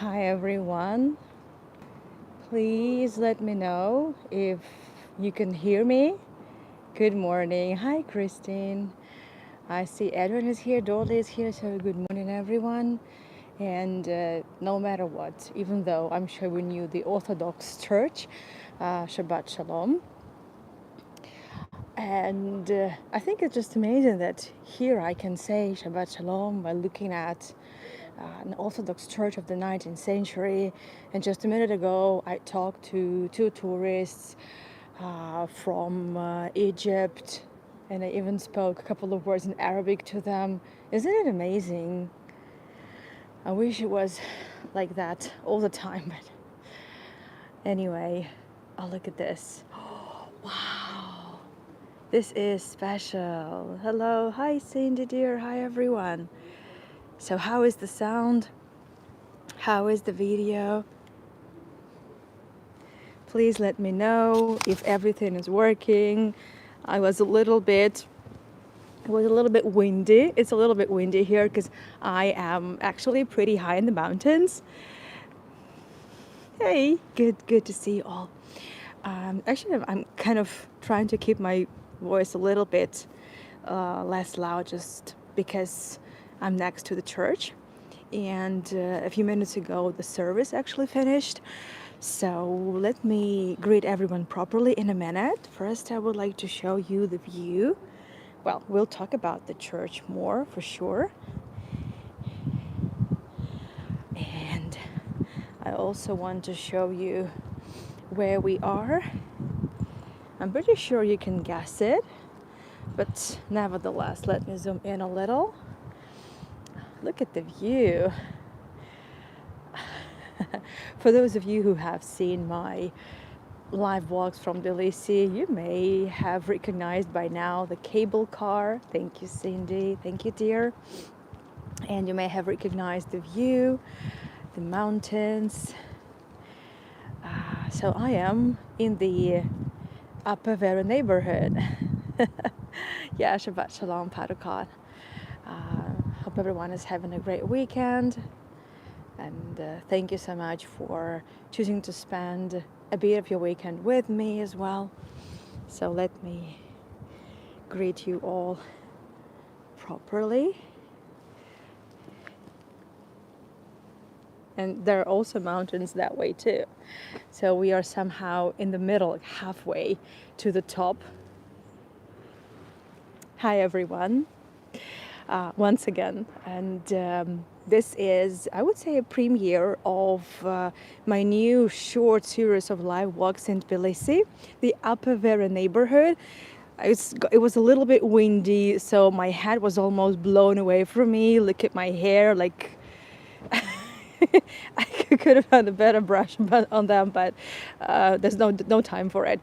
Hi everyone. Please let me know if you can hear me. Good morning. Hi Christine. I see Edwin is here, Dolly is here, so good morning everyone. And no matter what, even though I'm showing you the Orthodox Church, Shabbat Shalom. And I think it's just amazing that here I can say Shabbat Shalom by looking at an Orthodox church of the 19th century. And just a minute ago, I talked to two tourists from Egypt, and I even spoke a couple of words in Arabic to them. Isn't it amazing? I wish it was like that all the time, but anyway, oh, look at this. Wow, this is special. Hello, hi Cindy dear, hi everyone. So how is the sound? How is the video? Please let me know if everything is working. I was a little bit It was a little bit windy. It's a little bit windy here because I am actually pretty high in the mountains. Hey, good to see you all. Actually, I'm kind of trying to keep my voice a little bit less loud just because I'm next to the church. And a few minutes ago, the service actually finished. So let me greet everyone properly in a minute. First, I would like to show you the view. Well, we'll talk about the church more for sure. And I also want to show you where we are. I'm pretty sure you can guess it, but nevertheless, let me zoom in a little. Look at the view. For those of you who have seen my live vlogs from Tbilisi, you may have recognized by now the cable car. Thank you, Cindy. Thank you, dear. And you may have recognized the view, the mountains. So I am in the Upper Vere neighborhood. Yeah, Shabbat Shalom, Padukat. Hope everyone is having a great weekend. And thank you so much for choosing to spend a bit of your weekend with me as well. So let me greet you all properly. And there are also mountains that way too. So we are somehow in the middle, like halfway to the top. Hi everyone, once again. And this is, I would say, a premiere of my new short series of live walks in Tbilisi, the Upper Vere neighborhood. It was a little bit windy, so my head was almost blown away from me. Look at my hair, like I could have had a better brush on them, but there's no time for it.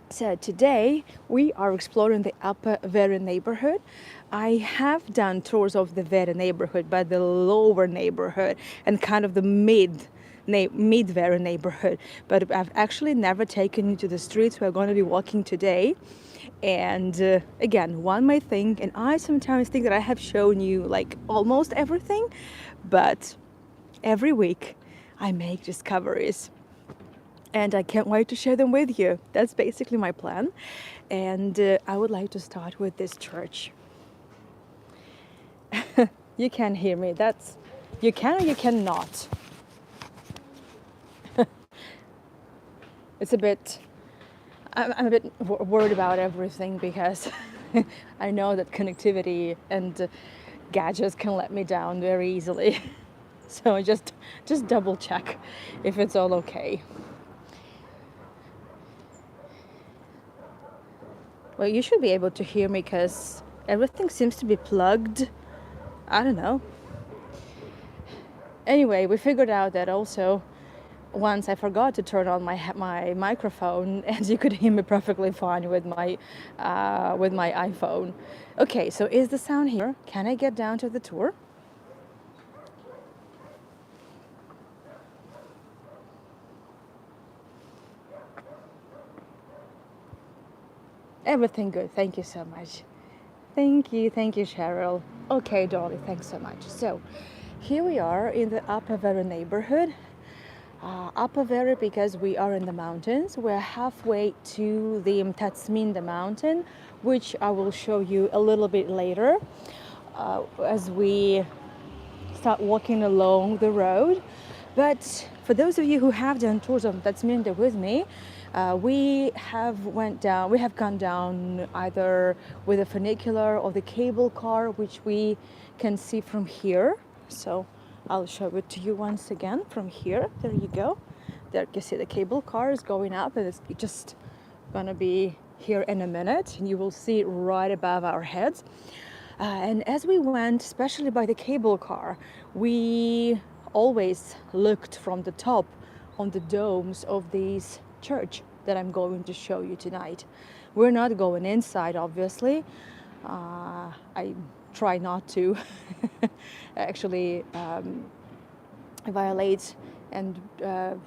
So today we are exploring the Upper Vere neighborhood. I have done tours of the Vere neighborhood, but the lower neighborhood and kind of the mid Vere neighborhood. But I've actually never taken you to the streets we're going to be walking today. And again, one may think, and I sometimes think that I have shown you like almost everything, but every week I make discoveries. And I can't wait to share them with you. That's basically my plan. And I would like to start with this church. You can hear me. You can or you cannot. It's a bit, I'm a bit worried about everything because I know that connectivity and gadgets can let me down very easily. So just double check if it's all okay. Well, you should be able to hear me because everything seems to be plugged. I don't know. Anyway, we figured out that also once I forgot to turn on my microphone, and you could hear me perfectly fine with my iPhone. Okay, so is the sound here? Can I get down to the tour? Everything good. Thank you so much. Thank you, Cheryl. Okay, Dolly, thanks so much. So, Here we are in the Upper Vere neighborhood. Upper Vere because we are in the mountains. We're halfway to the Tbilisi mountain, which I will show you a little bit later as we start walking along the road. But for those of you who have done tours of Tbilisi with me, we have gone down either with a funicular or the cable car, which we can see from here. So I'll show it to you once again from here. There you go. There you can see the cable car is going up, and it's just gonna be here in a minute, and you will see it right above our heads. And as we went, especially by the cable car, we always looked from the top on the domes of these church that I'm going to show you tonight. We're not going inside, obviously. I try not to actually violate and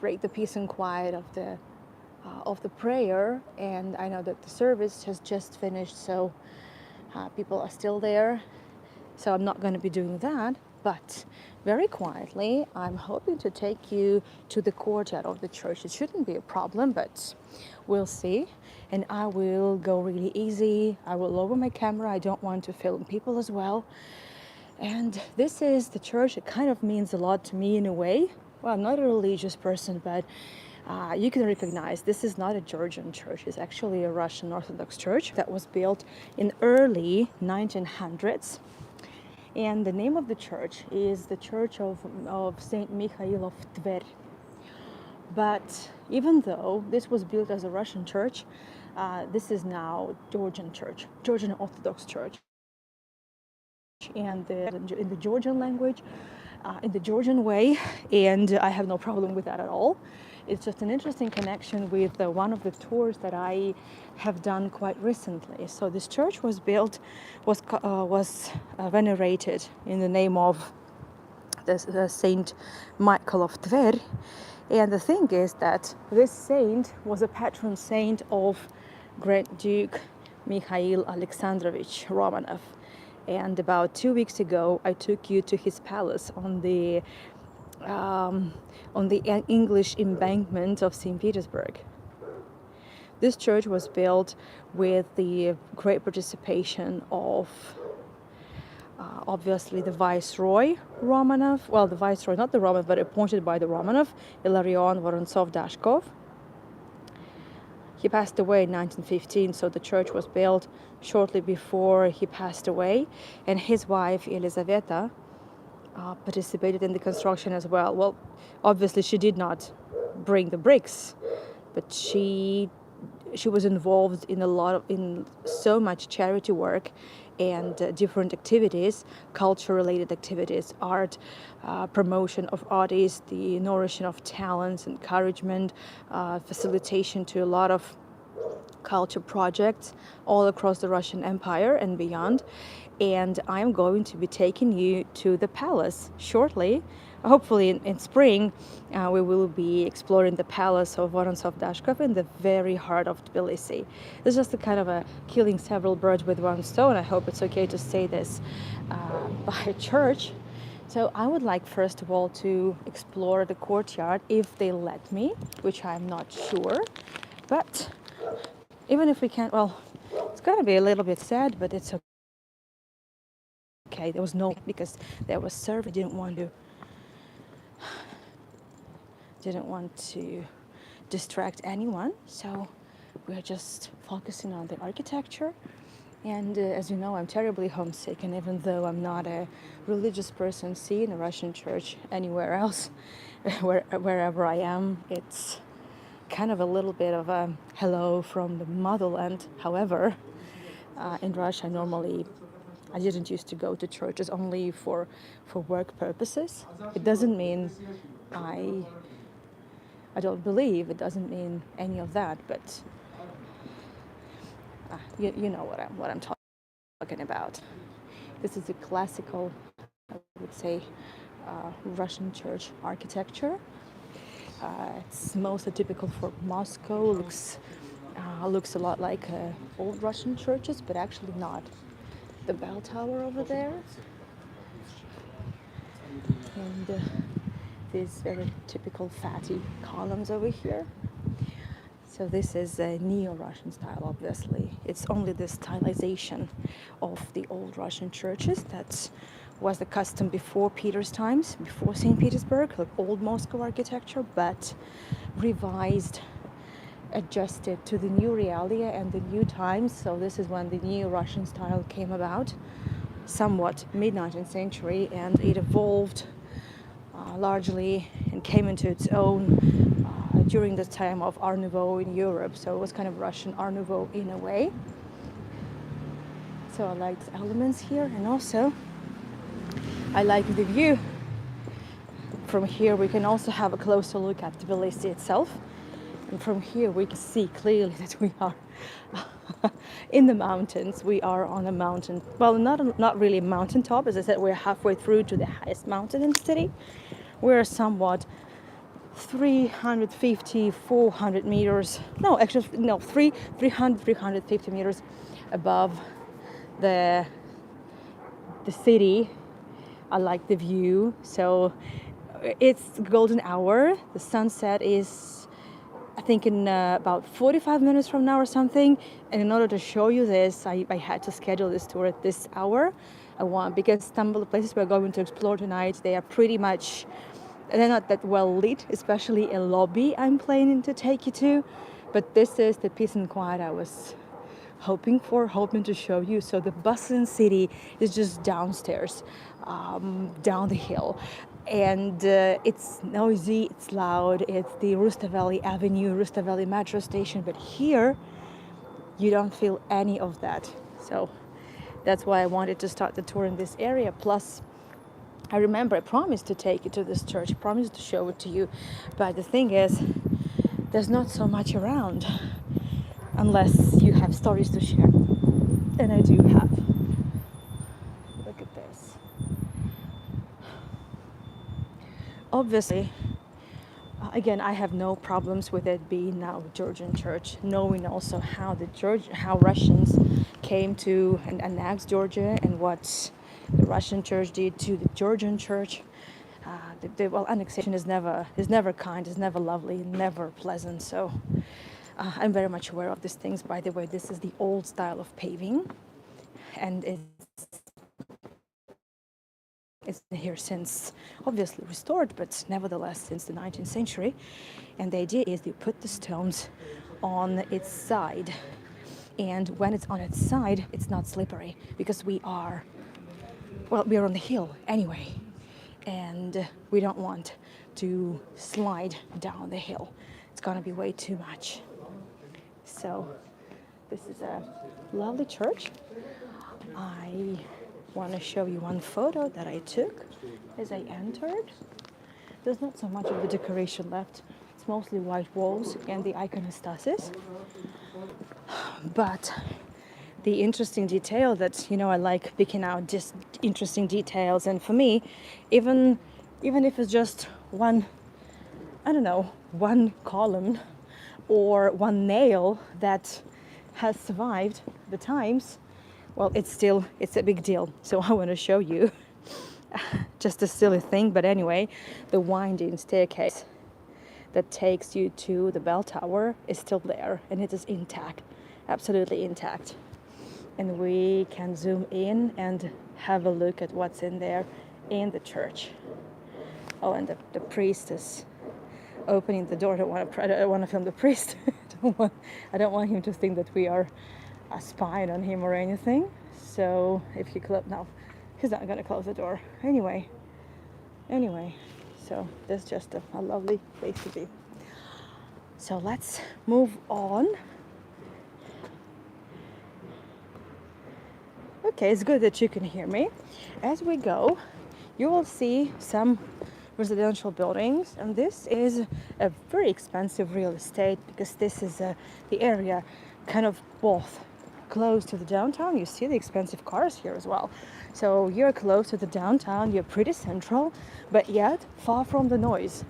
break the peace and quiet of the prayer. And I know that the service has just finished, so people are still there. So I'm not going to be doing that. But very quietly, I'm hoping to take you to the courtyard of the church. It shouldn't be a problem, but we'll see. And I will go really easy. I will lower my camera. I don't want to film people as well. And this is the church. It kind of means a lot to me in a way. Well, I'm not a religious person, but you can recognize this is not a Georgian church. It's actually a Russian Orthodox church that was built in early 1900s. And the name of the church is the Church of Saint Mikhail of Tver. But even though this was built as a Russian church, this is now Georgian church, Georgian Orthodox church. And in the Georgian language, in the Georgian way, and I have no problem with that at all. It's just an interesting connection with one of the tours that I have done quite recently. So this church was venerated in the name of the Saint Michael of Tver. And the thing is that this saint was a patron saint of Grand Duke Mikhail Alexandrovich Romanov. And about 2 weeks ago, I took you to his palace on the English embankment of St. Petersburg. This church was built with the great participation of obviously the Viceroy Romanov, well, the Viceroy, not the Romanov, but appointed by the Romanov, Ilarion Vorontsov-Dashkov. He passed away in 1915, so the church was built shortly before he passed away, and his wife, Elizaveta, participated in the construction as well. Well, obviously she did not bring the bricks, but she was involved in so much charity work and different activities, culture-related activities, art, promotion of artists, the nourishing of talents, encouragement, facilitation to a lot of culture projects all across the Russian Empire and beyond. And I'm going to be taking you to the palace shortly. Hopefully in spring, we will be exploring the palace of Vorontsov-Dashkov in the very heart of Tbilisi. It's just a kind of a killing several birds with one stone. I hope it's okay to say this by a church. So I would like, first of all, to explore the courtyard if they let me, which I'm not sure. But even if we can't, well, it's going to be a little bit sad, but it's okay. There was no, because there was service. Didn't want to distract anyone, so we're just focusing on the architecture. And as you know, I'm terribly homesick, and even though I'm not a religious person, seeing a Russian church anywhere else, wherever I am, it's kind of a little bit of a hello from the motherland. However, in Russia, I didn't used to go to churches only for work purposes. It doesn't mean I don't believe. It doesn't mean any of that. But you know what I'm talking about. This is a classical, I would say, Russian church architecture. It's mostly typical for Moscow. Looks a lot like old Russian churches, but actually not. The bell tower over there. and these very typical fatty columns over here. So this is a neo-Russian style, obviously. It's only the stylization of the old Russian churches that was the custom before Peter's times, before St. Petersburg, like old Moscow architecture, but revised, adjusted to the new reality and the new times. So this is when the neo-Russian style came about, somewhat mid-19th century, and it evolved largely and came into its own during the time of Art Nouveau in Europe. So it was kind of Russian Art Nouveau in a way. So I like the elements here, and also I like the view. From here we can also have a closer look at Tbilisi itself. And from here we can see clearly that we are in the mountains. We are on a mountain. Well, not really a mountaintop. As I said, we're halfway through to the highest mountain in the city. We're somewhat 350, 400 meters. No, actually, no, 300, 350 meters above the city. I like the view. So it's golden hour. The sunset is, I think, in about 45 minutes from now or something. And in order to show you this, I had to schedule this tour at this hour. Because some of the places we're going to explore tonight, they are pretty much, they're not that well lit, especially a lobby I'm planning to take you to. But this is the peace and quiet I was hoping to show you. So the bustling city is just downstairs, down the hill. And it's noisy, it's loud, it's the Rustaveli Avenue, Rustaveli metro station. But here, you don't feel any of that. So that's why I wanted to start the tour in this area. Plus, I remember I promised to take you to this church, I promised to show it to you. But the thing is, there's not so much around unless you have stories to share. And I do have. Look at this. Obviously, again, I have no problems with it being now Georgian church, knowing also how Russians came to and annexed Georgia and what the Russian church did to the Georgian church. Annexation is never kind, is never lovely, never pleasant. So I'm very much aware of these things. By the way, this is the old style of paving, and it's here since, obviously restored, but nevertheless since the 19th century. And the idea is you put the stones on its side, and when it's on its side, it's not slippery because we are on the hill anyway, and we don't want to slide down the hill. It's gonna be way too much. So this is a lovely church. I want to show you one photo that I took as I entered. There's not so much of the decoration left. It's mostly white walls and the iconostasis. But the interesting detail that, I like picking out just interesting details. And for me, even if it's just one column or one nail that has survived the times, well, it's a big deal. So I want to show you just a silly thing, but anyway, the winding staircase that takes you to the bell tower is still there, and it is intact, absolutely intact. And we can zoom in and have a look at what's in there in the church. Oh, and the priest is opening the door. I don't want to film the priest. I don't want him to think that we are spying on him or anything. So if you close, no, he's not going to close the door. Anyway, so that's just a lovely place to be. So let's move on. Okay, it's good that you can hear me. As we go, you will see some residential buildings, and this is a very expensive real estate because this is the area kind of both close to the downtown. You see the expensive cars here as well. So you're close to the downtown, you're pretty central, but yet far from the noise.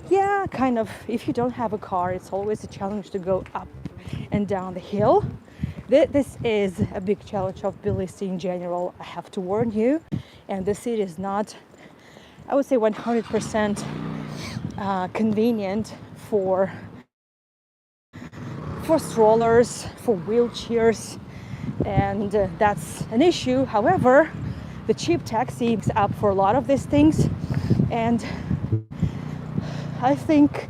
Yeah, kind of, if you don't have a car, it's always a challenge to go up and down the hill. This is a big challenge of Tbilisi in general, I have to warn you. And the city is not I would say 100% convenient for strollers, for wheelchairs, and that's an issue. However, the cheap taxi is up for a lot of these things, and I think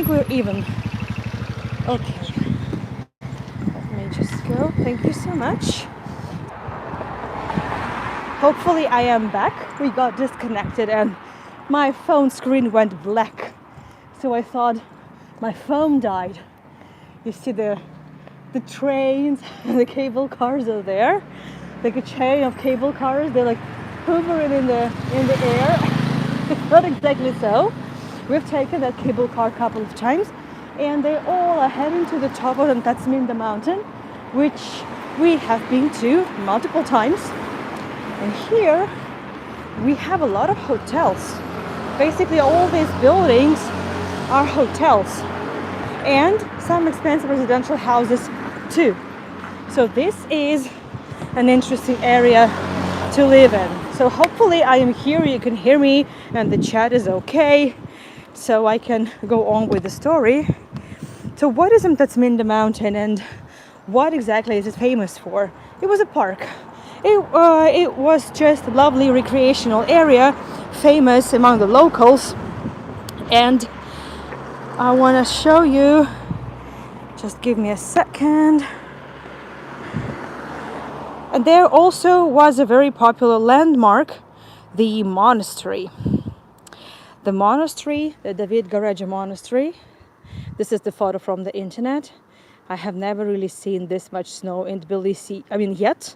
we're even. Okay, let me just go. Thank you so much. Hopefully I am back. We got disconnected and my phone screen went black. So I thought my phone died. You see the trains and the cable cars are there. Like a chain of cable cars. They're like hovering in the air. It's not exactly so. We've taken that cable car a couple of times and they all are heading to the top of the Tbilisi mountain, which we have been to multiple times. And here we have a lot of hotels. Basically all these buildings are hotels and some expensive residential houses too. So this is an interesting area to live in. So hopefully I am here, you can hear me and the chat is okay. So I can go on with the story. So what is Tbilisi mountain and what exactly is it famous for? It was a park. It was just a lovely recreational area, famous among the locals. And I want to show you, just give me a second. And there also was a very popular landmark, the monastery. The monastery, the David Gareja monastery. This is the photo from the internet. I have never really seen this much snow in Tbilisi. I mean, yet.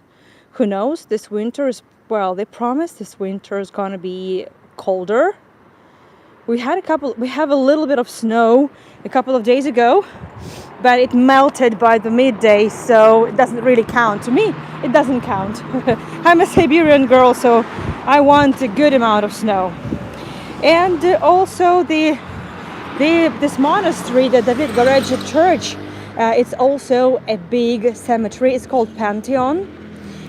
Who knows? This winter is, well, they promised this winter is gonna be colder. We have a little bit of snow a couple of days ago, but it melted by the midday, so it doesn't really count. To me, it doesn't count. I'm a Siberian girl, so I want a good amount of snow. And also this monastery, the David Gareja church, it's also a big cemetery. It's called Pantheon.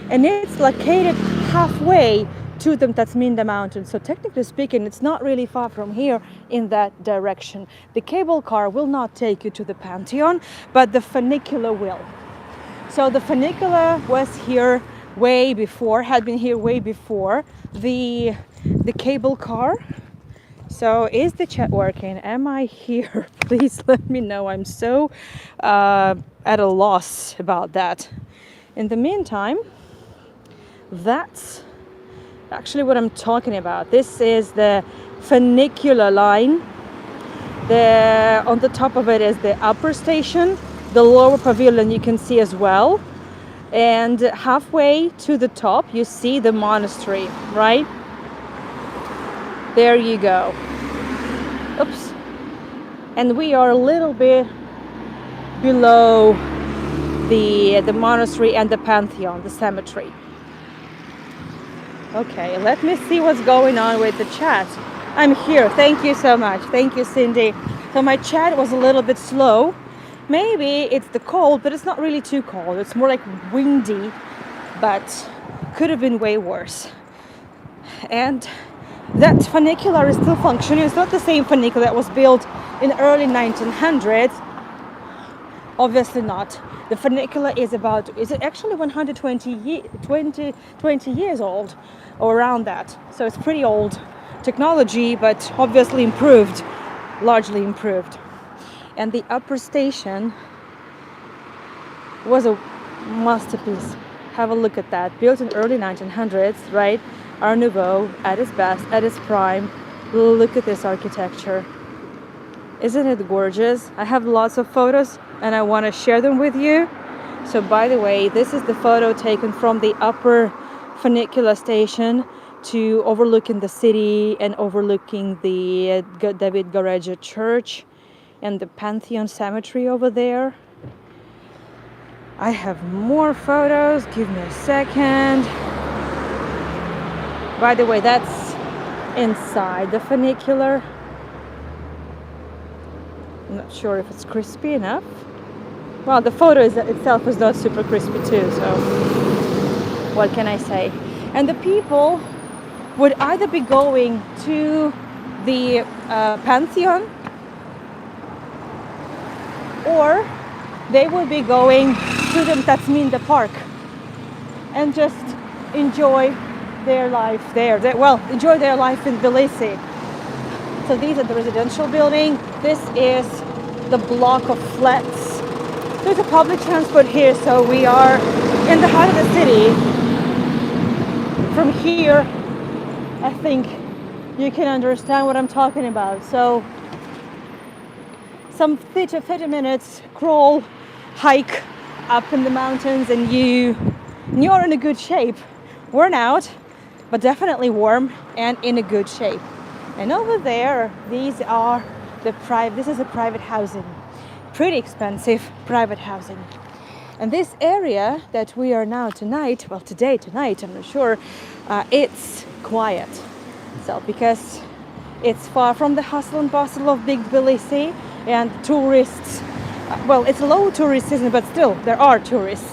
And it's located halfway to the Tbilisi mountain. So technically speaking, it's not really far from here in that direction. The cable car will not take you to the Pantheon, but the funicular will. So the funicular was here way before, had been here way before the cable car. So is the chat working? Am I here? Please let me know. I'm so at a loss about that. In the meantime, that's actually what I'm talking about. This is the funicular line. On the top of it is the upper station, the lower pavilion you can see as well. And halfway to the top, you see the monastery, right? There you go. Oops. And we are a little bit below the monastery and the Pantheon, the cemetery. Okay, let me see what's going on with the chat. I'm here. Thank you so much. Thank you, Cindy. So my chat was a little bit slow. Maybe it's the cold, but it's not really too cold. It's more like windy, but could have been way worse. And that funicular is still functioning. It's not the same funicular that was built in the early 1900s. Obviously not. The funicular is it actually 20 years old or around that. So it's pretty old technology, but obviously improved, largely improved. And the upper station was a masterpiece. Have a look at that. Built in early 1900s, right? Art Nouveau at its best, at its prime. Look at this architecture. Isn't it gorgeous? I have lots of photos and I want to share them with you. So by the way, this is the photo taken from the upper funicular station to overlooking the city and overlooking the David Gareja church and the Pantheon cemetery over there. I have more photos. Give me a second. By the way, that's inside the funicular. I'm not sure if it's crispy enough. Well, the photo itself is not super crispy too, so what can I say? And the people would either be going to the Pantheon, or they would be going to the park and just enjoy their life there. Enjoy their life in Tbilisi. So these are the residential building. This is the block of flats. There's a public transport here, so we are in the heart of the city. From here, I think you can understand what I'm talking about. So some 30 minutes crawl, hike up in the mountains, and you're in a good shape. Worn out, but definitely warm and in a good shape. And over there, this is a private housing. Pretty expensive private housing. And this area that we are now tonight, I'm not sure, it's quiet. So because it's far from the hustle and bustle of big Tbilisi and tourists. It's a low tourist season, but still there are tourists.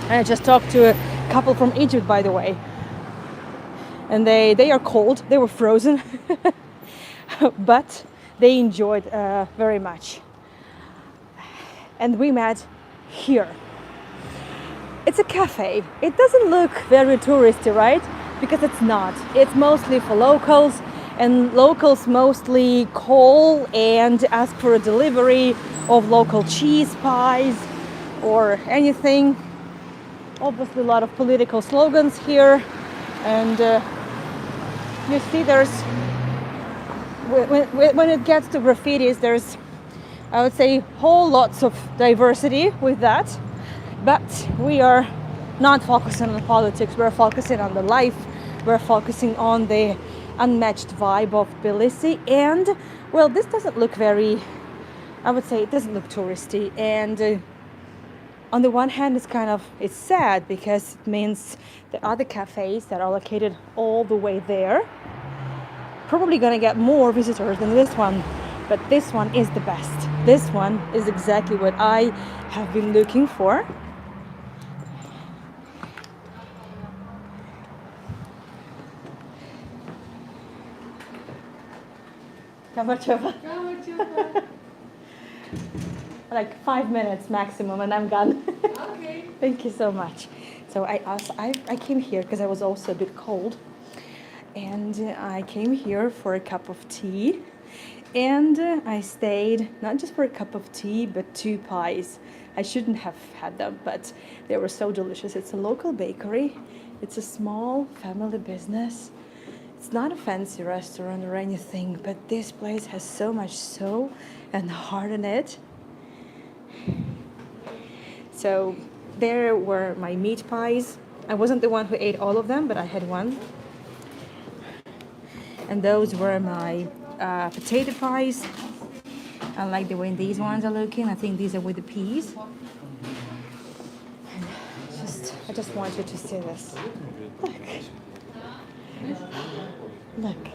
And I just talked to a couple from Egypt, by the way. And they are cold, they were frozen, but they enjoyed very much. And we met here. It's a cafe. It doesn't look very touristy, right? Because it's not. It's mostly for locals, and locals mostly call and ask for a delivery of local cheese pies or anything. Obviously a lot of political slogans here, and you see there's when it gets to graffitis, there's, I would say, whole lots of diversity with that, but we are not focusing on politics. We're focusing on the life. We're focusing on the unmatched vibe of Tbilisi. And well, this doesn't look very, I would say it doesn't look touristy, and on the one hand, it's sad because it means the other cafes that are located all the way there probably gonna get more visitors than this one, but this one is the best. This one is exactly what I have been looking for. Kamachova. Like 5 minutes maximum, and I'm gone. Okay. Thank you so much. So I came here because I was also a bit cold, and I came here for a cup of tea, and I stayed not just for a cup of tea but 2 pies. I shouldn't have had them, but they were so delicious. It's a local bakery. It's a small family business. It's not a fancy restaurant or anything, but this place has so much soul and heart in it. So there were my meat pies. I wasn't the one who ate all of them, but I had one. And those were my potato pies. I like the way these ones are looking. I think these are with the peas. And I just want you to see this. Look.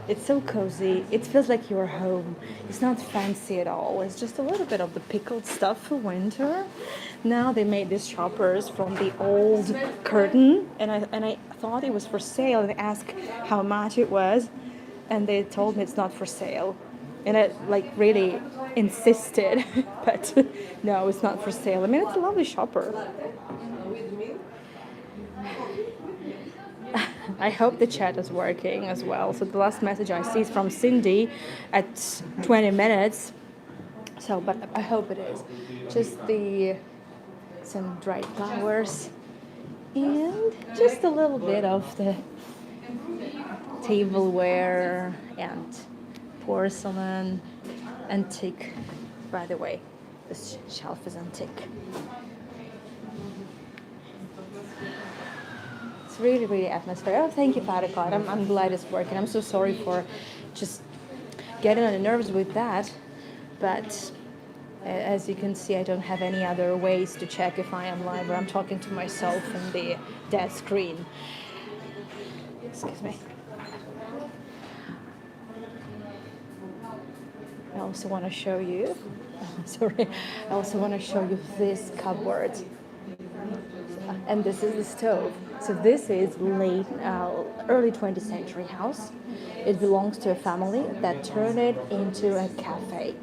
It's so cozy. It feels like you're home. It's not fancy at all. It's just a little bit of the pickled stuff for winter. Now they made these choppers from the old curtain, and I thought it was for sale, and I asked how much it was, and they told me it's not for sale. And I really insisted, but no, it's not for sale. I mean, it's a lovely chopper. I hope the chat is working as well. So the last message I see is from Cindy at 20 minutes. So, but I hope it is. Just some dried flowers and just a little bit of the tableware and porcelain, antique. By the way, this shelf is antique. It's really, really atmosphere. Oh, thank you, Farikot. I'm glad it's working. I'm so sorry for just getting on the nerves with that. But as you can see, I don't have any other ways to check if I am live or I'm talking to myself in the dead screen. Excuse me. I also want to show you Sorry, I also want to show you this cupboard. And this is the stove. So this is early 20th century house. It belongs to a family that turned it into a cafe.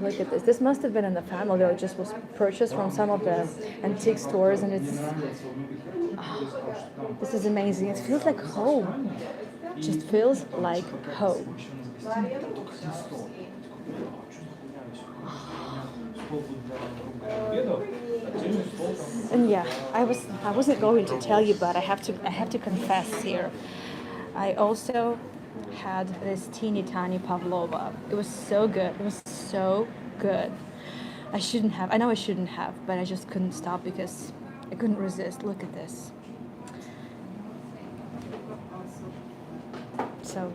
Look at this. This must have been in the family, or it just was purchased from some of the antique stores, and this is amazing. It feels like home. It just feels like home. And yeah, I wasn't going to tell you, but I have to confess here. I also had this teeny tiny pavlova. It was so good. It was so good. I know I shouldn't have, but I just couldn't stop because I couldn't resist. Look at this. So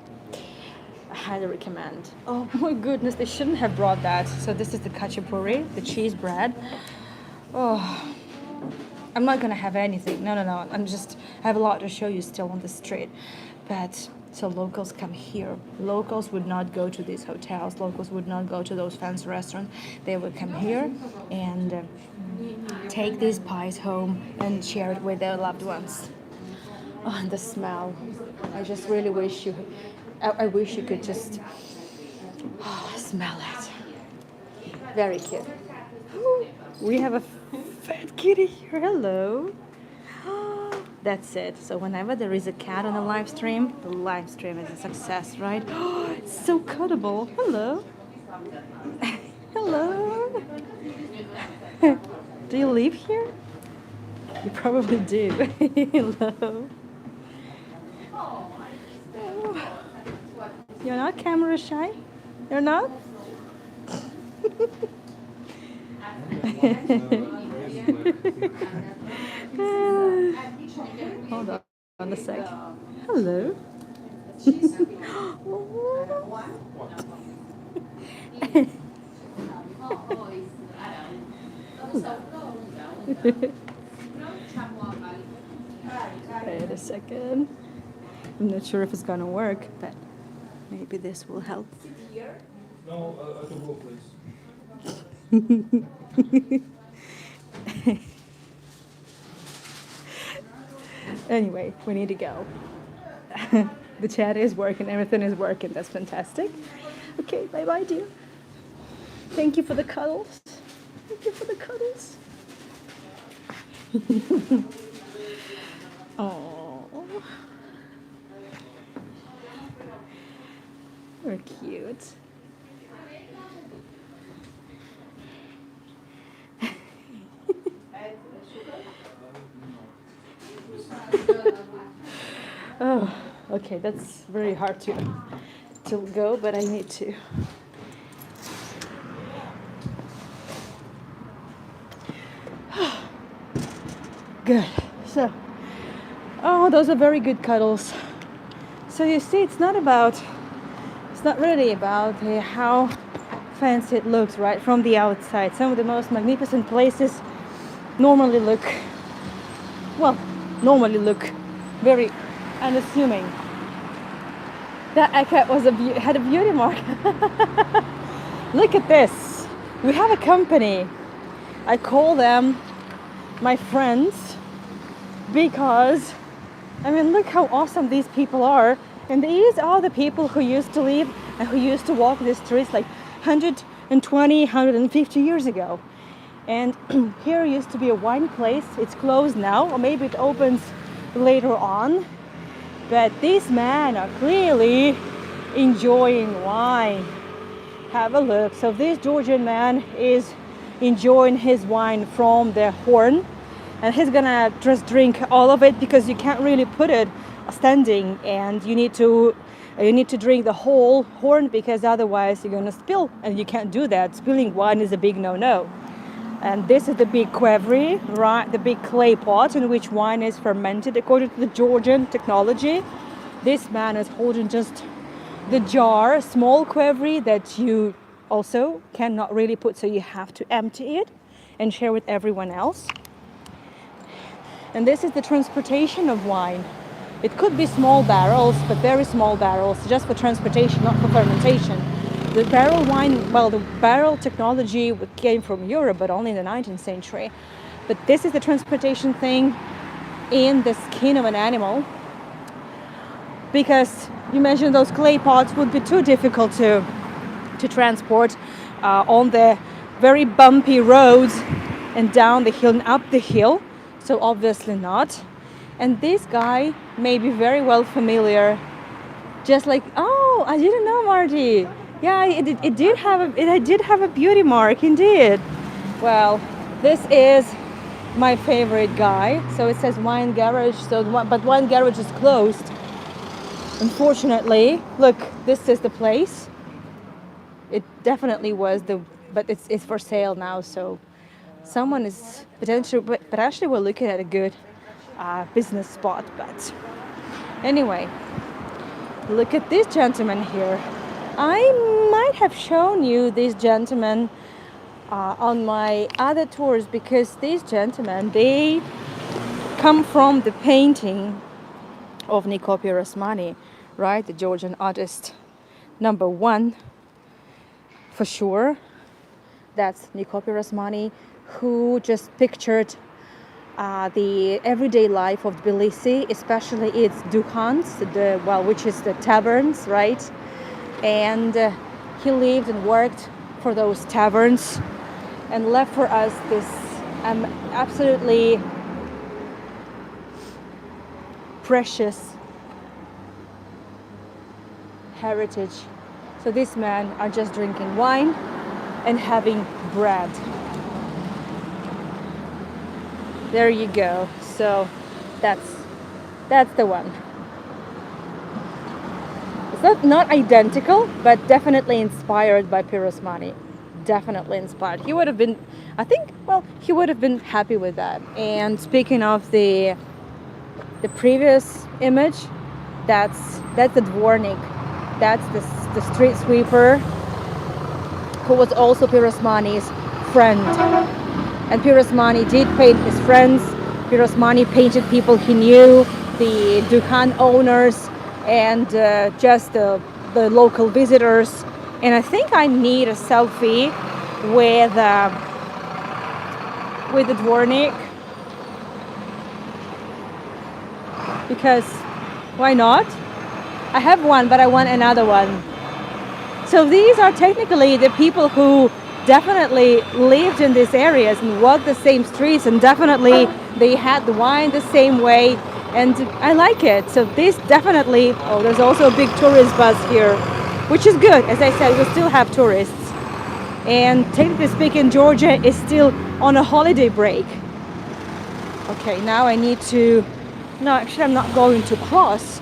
I highly recommend. Oh my goodness, they shouldn't have brought that. So this is the khachapuri, the cheese bread. Oh, I'm not gonna have anything. No. I have a lot to show you still on the street. But so locals come here. Locals would not go to these hotels. Locals would not go to those fancy restaurants. They would come here and take these pies home and share it with their loved ones. Oh, and the smell. I just really wish I wish you could just smell it. Very cute. We have a fat kitty here. Hello. That's it. So whenever there is a cat on a live stream, the live stream is a success, right? It's so cuddable. Hello. Hello. Do you live here? You probably do. Hello. You're not camera shy? You're not? Hold on a sec. Hello. Wait a second. I'm not sure if it's gonna work, but maybe this will help. No, at the workplace. Anyway, we need to go. The chat is working, everything is working. That's fantastic. Okay, bye-bye, dear. Thank you for the cuddles. Thank you for the cuddles. Oh, we're cute. Oh, okay, that's very hard to go, but I need to. Good. So, oh, those are very good cuddles. So you see, it's not really about how fancy it looks, right, from the outside. Some of the most magnificent places normally look very unassuming. That cat had a beauty mark. Look at this. We have a company. I call them my friends because, I mean, look how awesome these people are. And these are the people who used to live and who used to walk these streets like 120, 150 years ago. And here used to be a wine place. It's closed now, or maybe it opens later on. But these men are clearly enjoying wine. Have a look. So this Georgian man is enjoying his wine from the horn, and he's gonna just drink all of it because you can't really put it standing, and you need to drink the whole horn because otherwise you're gonna spill, and you can't do that. Spilling wine is a big no-no. And this is the big qvevri, right? The big clay pot in which wine is fermented according to the Georgian technology. This man is holding just the jar, small qvevri that you also cannot really put, so you have to empty it and share with everyone else. And this is the transportation of wine. It could be small barrels, but very small barrels, just for transportation, not for fermentation. The barrel wine, well, the barrel technology came from Europe, but only in the 19th century. But this is the transportation thing in the skin of an animal, because you mentioned those clay pots would be too difficult to transport on the very bumpy roads and down the hill and up the hill, so obviously not. And this guy may be very well familiar, just like, oh, I didn't know, Marty. Yeah, it did have a beauty mark, indeed. Well, this is my favorite guy. So it says wine garage, but wine garage is closed, unfortunately. Look, this is the place. It definitely was but it's for sale now, so someone is potentially we're looking at a good business spot. But anyway, look at this gentleman here. I might have shown you this gentleman on my other tours, because these gentlemen, they come from the painting of Nico Pirosmani, right? The Georgian artist number one, for sure. That's Nico Pirosmani, who just pictured the everyday life of Tbilisi, especially its dukhans, which is the taverns, right? And he lived and worked for those taverns and left for us this absolutely precious heritage. So these men are just drinking wine and having bread. There you go. So that's the one. It's not identical, but definitely inspired by Pirosmani. Definitely inspired. He would have been, he would have been happy with that. And speaking of the previous image, that's the dvornik. That's the street sweeper, who was also Pirosmani's friend. And Pirosmani did paint his friends. Pirosmani painted people he knew, the dukhan owners, and just the local visitors. And I think I need a selfie with the dvornik, because why not? I have one, but I want another one. So these are technically the people who definitely lived in these areas and walked the same streets, and definitely they had the wine the same way, and I like it. So this definitely, there's also a big tourist bus here, which is good. As I said, we still have tourists, and technically speaking, Georgia is still on a holiday break. Okay, now I need to, no, actually I'm not going to cross.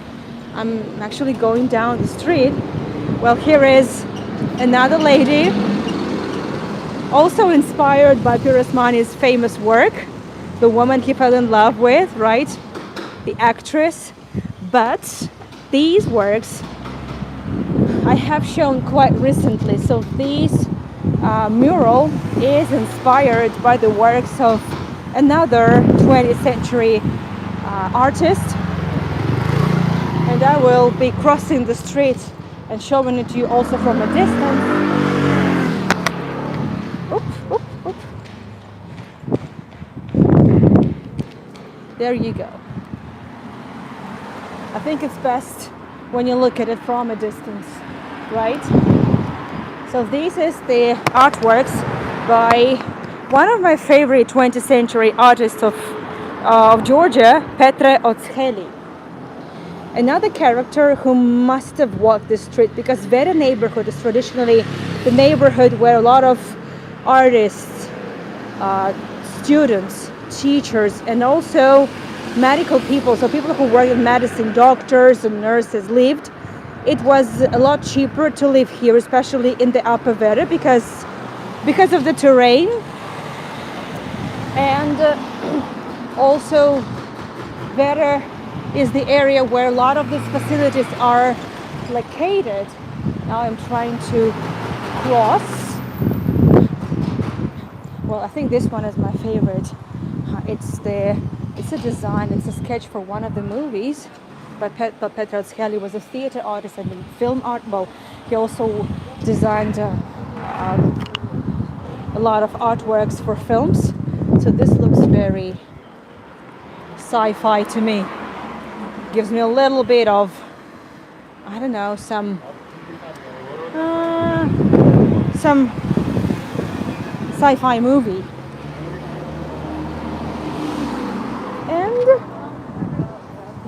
I'm actually going down the street. Well, here is another lady, also inspired by Pirosmani's famous work, the woman he fell in love with, right? The actress. But these works I have shown quite recently. So this mural is inspired by the works of another 20th century artist. And I will be crossing the street and showing it to you also from a distance. Oop, oop, oop. There you go. I think it's best when you look at it from a distance, right? So this is the artworks by one of my favorite 20th century artists of Georgia, Petre Otsheli. Another character who must have walked the street, because Vere neighborhood is traditionally the neighborhood where a lot of artists, students, teachers, and also medical people, so people who work in medicine, doctors and nurses lived. It was a lot cheaper to live here, especially in the Upper Vere, because of the terrain, and also Vere is the area where a lot of these facilities are located. Now I'm trying to cross. Well, I think this one is my favorite. It's a design, it's a sketch for one of the movies. But Petre Otsheli was a theater artist and film art. Well, he also designed a lot of artworks for films. So this looks very sci-fi to me. Gives me a little bit of, I don't know, some sci-fi movie. And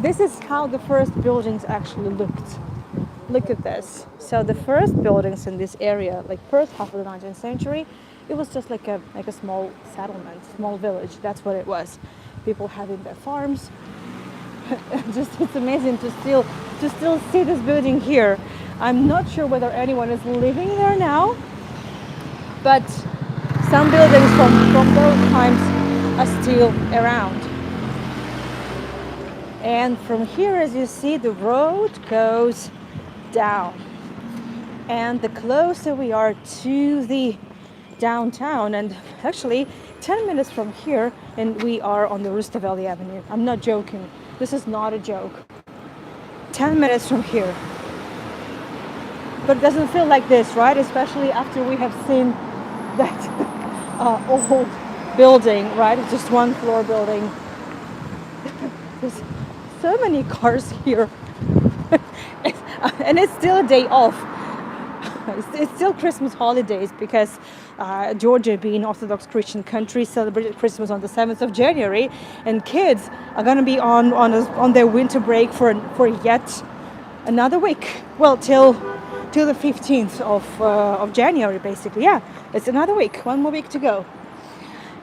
this is how the first buildings actually looked. Look at this. So the first buildings in this area, like first half of the 19th century, it was just like a small settlement, small village. That's what it was. People having their farms. Just it's amazing to still see this building here. I'm not sure whether anyone is living there now, but some buildings from those times are still around. And from here, as you see, the road goes down. And the closer we are to the downtown, and actually 10 minutes from here, and we are on the Rustaveli Avenue. I'm not joking. This is not a joke. 10 minutes from here. But it doesn't feel like this, right? Especially after we have seen that old building, right? It's just one floor building. There's so many cars here. And it's still a day off. It's still Christmas holidays because Georgia, being Orthodox Christian country, celebrated Christmas on the 7th of January, and kids are going to be on their winter break for yet another week. Well, till the 15th of January, basically. Yeah, it's another week, one more week to go.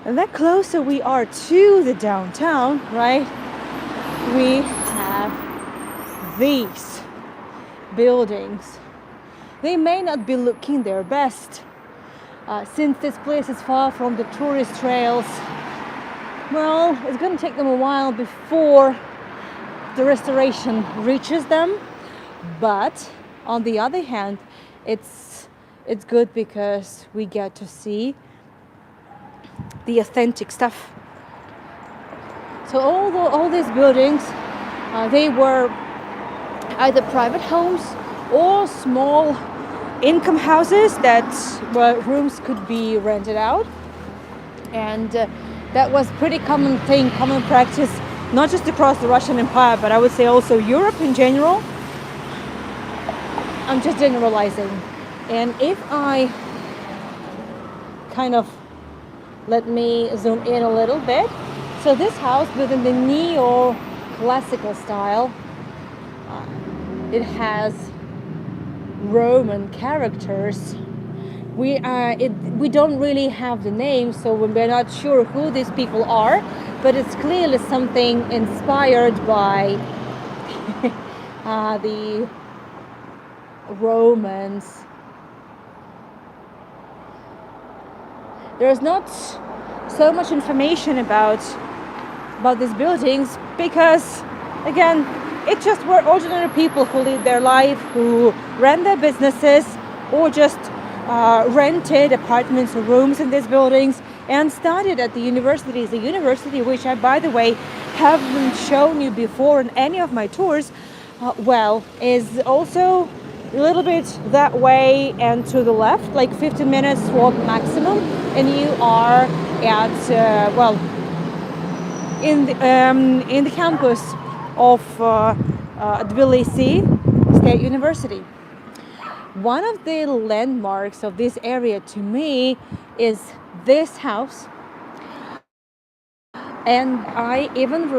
And the closer we are to the downtown, right, we have these buildings. They may not be looking their best since this place is far from the tourist trails. Well, it's going to take them a while before the restoration reaches them. But on the other hand, it's good because we get to see the authentic stuff. So all these buildings, they were either private homes or small income houses where rooms could be rented out. And that was pretty common practice, not just across the Russian Empire, but I would say also Europe in general. I'm just generalizing. And if I let me zoom in a little bit. So this house, within the neo-classical style, it has Roman characters. We don't really have the names, so we're not sure who these people are, but it's clearly something inspired by the Romans. There's not so much information about these buildings because, again, it just were ordinary people who lived their life, who ran their businesses, or just rented apartments or rooms in these buildings and studied at the universities. The university, which I, by the way, haven't shown you before in any of my tours, is also a little bit that way and to the left, like 15 minutes walk maximum, and you are at in the campus of Tbilisi State University. One of the landmarks of this area to me is this house. And I even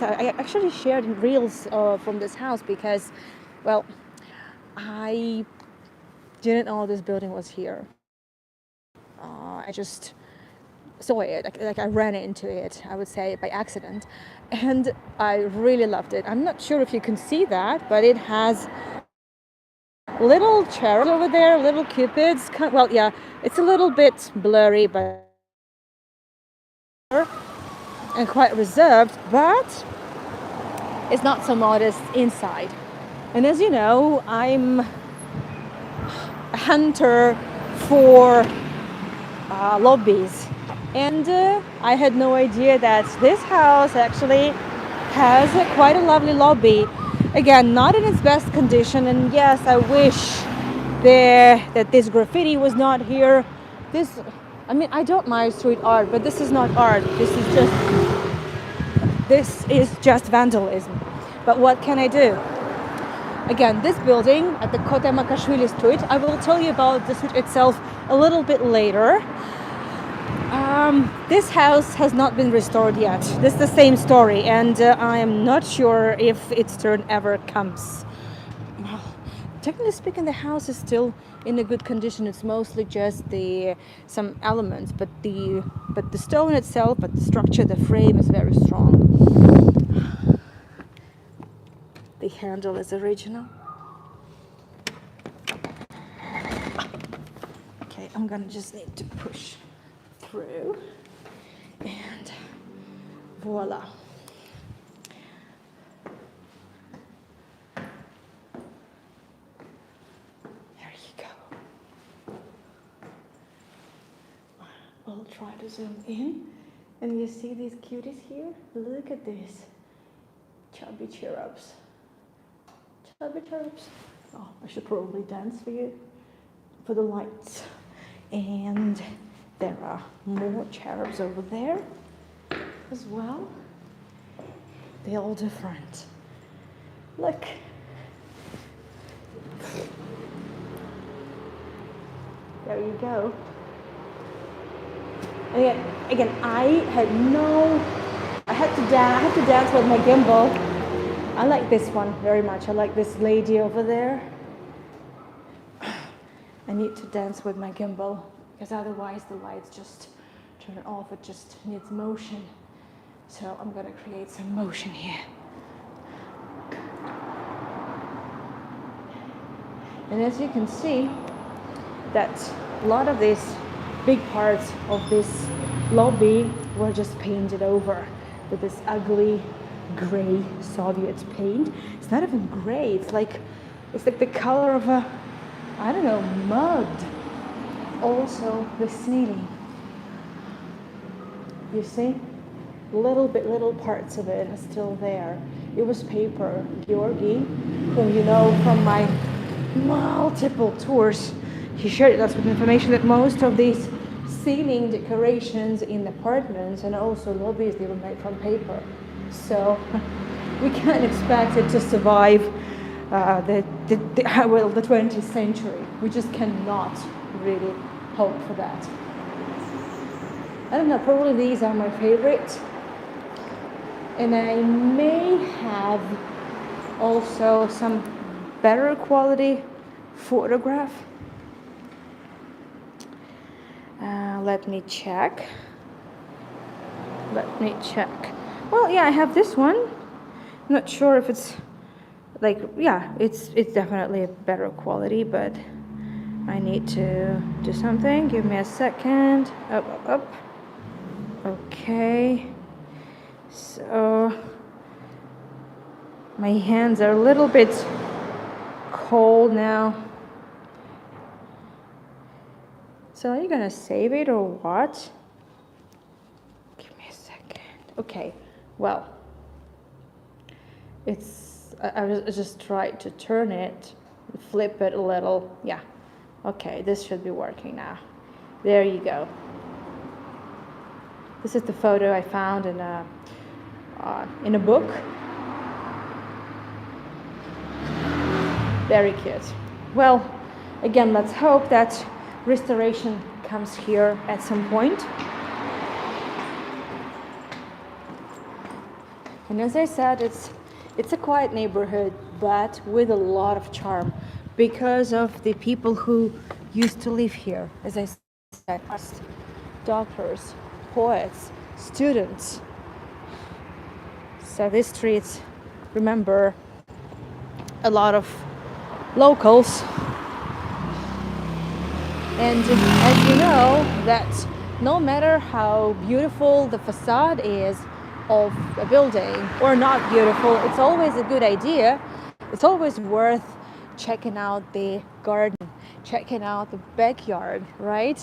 I actually shared reels from this house because, well, I didn't know this building was here. I just saw it, like I ran into it, I would say, by accident. And I really loved it. I'm not sure if you can see that, but it has little cherubs over there, little cupids. Well, yeah, it's a little bit blurry, but and quite reserved, but it's not so modest inside. And as you know, I'm a hunter for lobbies. And I had no idea that this house actually has quite a lovely lobby. Again, not in its best condition, and yes, I wish there, that this graffiti was not here. This, I mean, I don't mind street art, but this is not art. This is just vandalism. But what can I do? Again, this building at the Kota Makashvili Street, I will tell you about the street itself a little bit later. This house has not been restored yet. This is the same story, and I am not sure if its turn ever comes. Well, technically speaking, the house is still in a good condition. It's mostly just some elements, but the stone itself, but the structure, the frame is very strong. The handle is original. Okay, I'm gonna just need to push through, and voila. There you go. I'll try to zoom in, and you see these cuties here? Look at this. Chubby cherubs. Chubby cherubs. Oh, I should probably dance for you, for the lights. And there are more cherubs over there as well. They're all different. Look. There you go. And again, I had to dance with my gimbal. I like this one very much. I like this lady over there. I need to dance with my gimbal because otherwise the lights just turn off. It just needs motion. So I'm gonna create some motion here. And as you can see, that a lot of these big parts of this lobby were just painted over with this ugly gray Soviet paint. It's not even gray, it's like the color of a, I don't know, mud. Also the ceiling, you see, little parts of it are still there. It was paper. Georgi, whom you know from my multiple tours, he shared us with information that most of these ceiling decorations in apartments and also lobbies, they were made from paper. So we can't expect it to survive the 20th century. We just cannot really hope for that. I don't know, probably these are my favorite. And I may have also some better quality photograph. Let me check. Well, yeah, I have this one. I'm not sure if it's like, yeah, it's definitely a better quality, but I need to do something. Give me a second. Up. Okay. So my hands are a little bit cold now. So are you gonna save it or what? Give me a second. Okay, well, I was just trying to turn it, flip it a little. Yeah, okay, this should be working now. There you go. This is the photo I found in a book. Very cute. Well, again, let's hope that restoration comes here at some point. And as I said, it's a quiet neighborhood, but with a lot of charm because of the people who used to live here. As I said, doctors, poets, students. So these streets remember a lot of locals. And as you know, that no matter how beautiful the facade is of a building or not beautiful, it's always a good idea. It's always worth checking out the garden, checking out the backyard, right?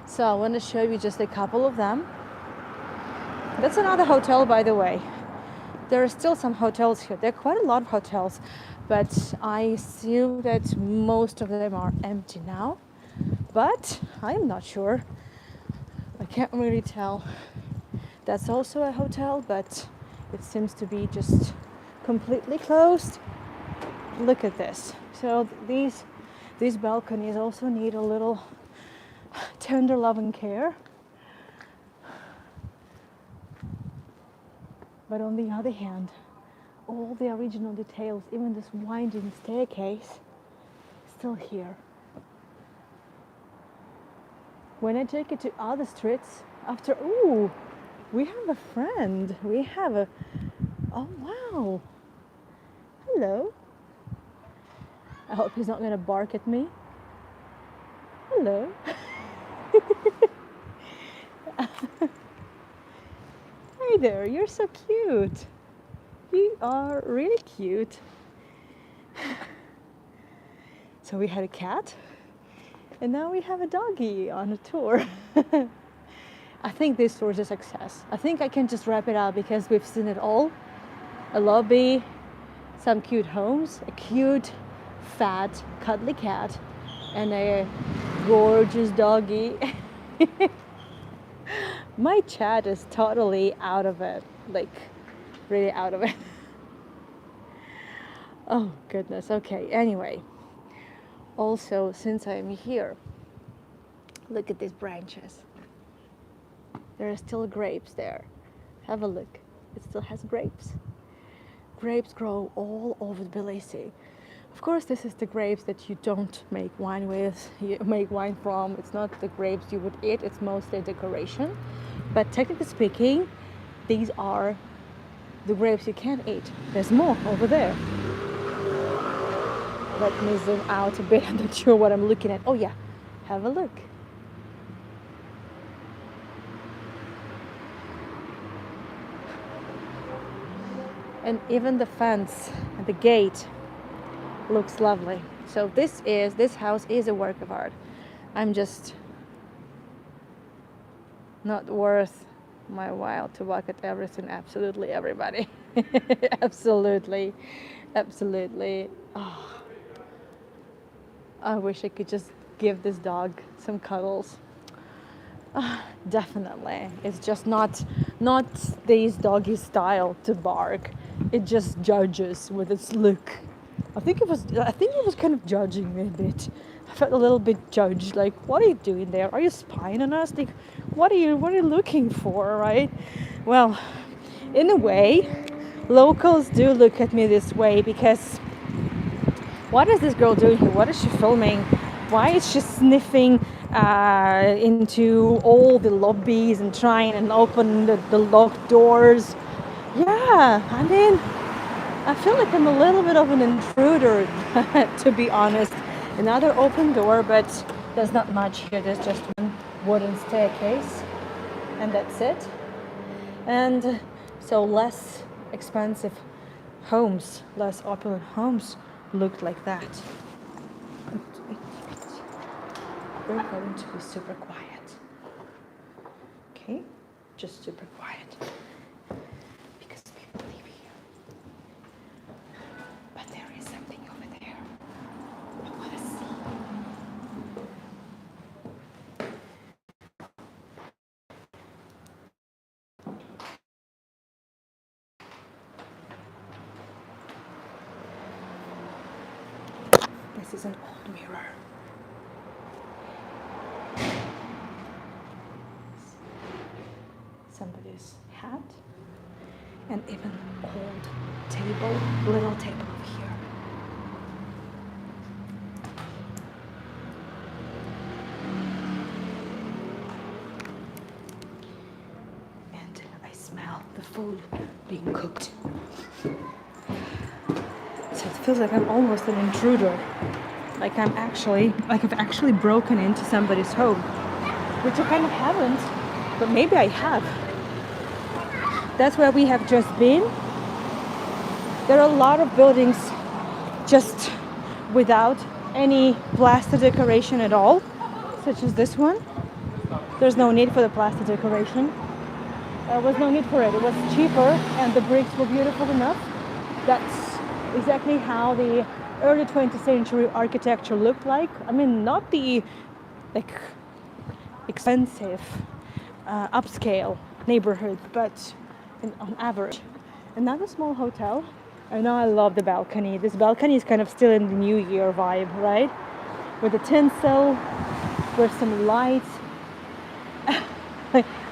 So I want to show you just a couple of them. That's another hotel, by the way. There are still some hotels here. There are quite a lot of hotels, but I assume that most of them are empty now. But I'm not sure. I can't really tell. That's also a hotel, but it seems to be just completely closed. Look at this. So these balconies also need a little tender love and care. But on the other hand, all the original details, even this winding staircase, still here. When I take it to other streets, after, ooh, we have a friend. We have a, oh wow. Hello. I hope he's not going to bark at me. Hello. Hey there, you're so cute. You are really cute. So we had a cat, and now we have a doggy on a tour. I think this tour is a success. I think I can just wrap it up because we've seen it all. A lobby, some cute homes, a cute, fat, cuddly cat, and a gorgeous doggy. My chat is totally out of it, like really out of it. Oh goodness, okay, anyway. Also, since I'm here, look at these branches. There are still grapes there. Have a look, it still has grapes. Grapes grow all over Tbilisi. Of course, this is the grapes that you don't make wine with, you make wine from. It's not the grapes you would eat, it's mostly decoration. But technically speaking, these are the grapes you can eat. There's more over there. Let me zoom out a bit, I'm not sure what I'm looking at. Oh yeah, have a look. And even the fence and the gate looks lovely. So this house is a work of art. I'm just not worth my while to walk at everything. Absolutely everybody. Absolutely. Oh, I wish I could just give this dog some cuddles. Definitely. It's just not these doggy style to bark. It just judges with its look. I think it was kind of judging me a bit. I felt a little bit judged, like, what are you doing there? Are you spying on us? Like, what are you looking for, right? Well, in a way, locals do look at me this way because what is this girl doing here? What is she filming? Why is she sniffing into all the lobbies and trying and open the locked doors? Yeah, I mean, I feel like I'm a little bit of an intruder, to be honest. Another open door, but there's not much here. There's just one wooden staircase, and that's it. And so less expensive homes, less opulent homes looked like that. We're going to be super quiet. Okay? Just super quiet. Because people live here. But there is something over there. I want to see. This is an old mirror. Somebody's hat, and even old table, little table over here. And I smell the food being cooked. So it feels like I'm almost an intruder. Like I've actually broken into somebody's home, which I kind of haven't, but maybe I have. That's where we have just been. There are a lot of buildings just without any plaster decoration at all, such as this one. There's no need for the plaster decoration. There was no need for it. It was cheaper and the bricks were beautiful enough. That's exactly how the early 20th century architecture looked like. I mean, not the like expensive upscale neighborhood, but on average. Another small hotel. I know I love the balcony. This balcony is kind of still in the New Year vibe, right? With the tinsel, with some lights.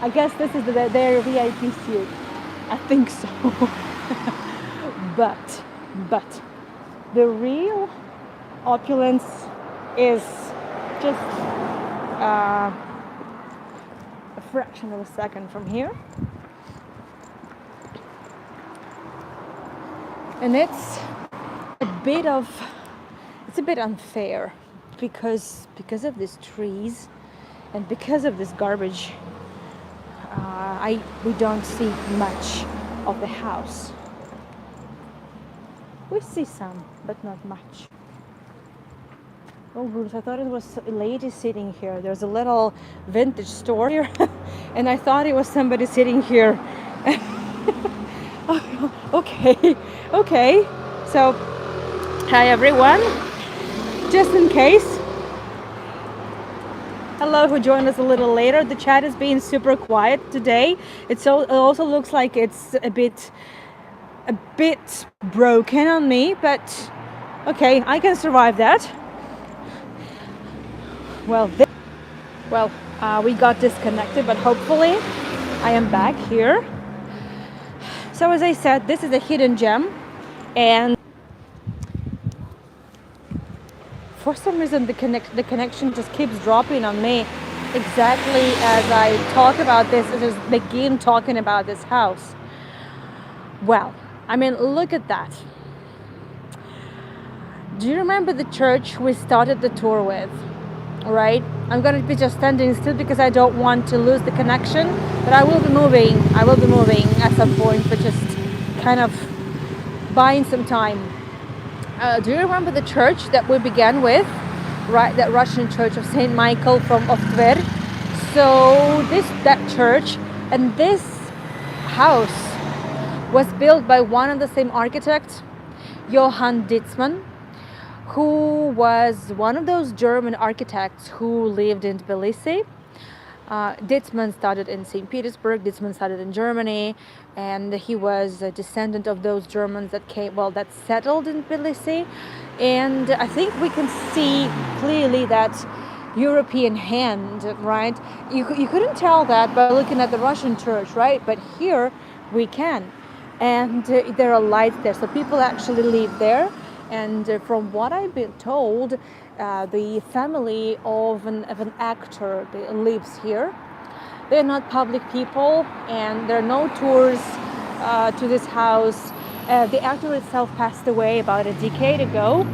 I guess this is their VIP suite. I think so. but the real opulence is just a fraction of a second from here. And it's a bit unfair because of these trees and because of this garbage. We don't see much of the house. We see some, but not much. Oh, Bruce, I thought it was a lady sitting here. There's a little vintage store here, and I thought it was somebody sitting here. Okay. So, hi everyone. Just in case. Hello, who joined us a little later. The chat is being super quiet today. It also looks like it's a bit broken on me, but okay, I can survive that. We got disconnected, but hopefully I am back here. So as I said, this is a hidden gem, and for some reason the connection just keeps dropping on me exactly as I talk about this, as I begin talking about this house. Well, I mean, look at that. Do you remember the church we started the tour with? Right? I'm going to be just standing still because I don't want to lose the connection, but I will be moving at some point, but just kind of buying some time. Do you remember the church that we began with? Right, that Russian church of Saint Michael from Upper Vere. So that church and this house was built by one and the same architect, Johann Ditzmann, who was one of those German architects who lived in Tbilisi. Ditzmann started in St. Petersburg. Ditzmann started in Germany, and he was a descendant of those Germans that settled in Tbilisi. And I think we can see clearly that European hand, right? You couldn't tell that by looking at the Russian church, right? But here we can. And there are lights there, so people actually live there. And from what I've been told, the family of an actor lives here. They're not public people, and there are no tours to this house. The actor itself passed away about a decade ago.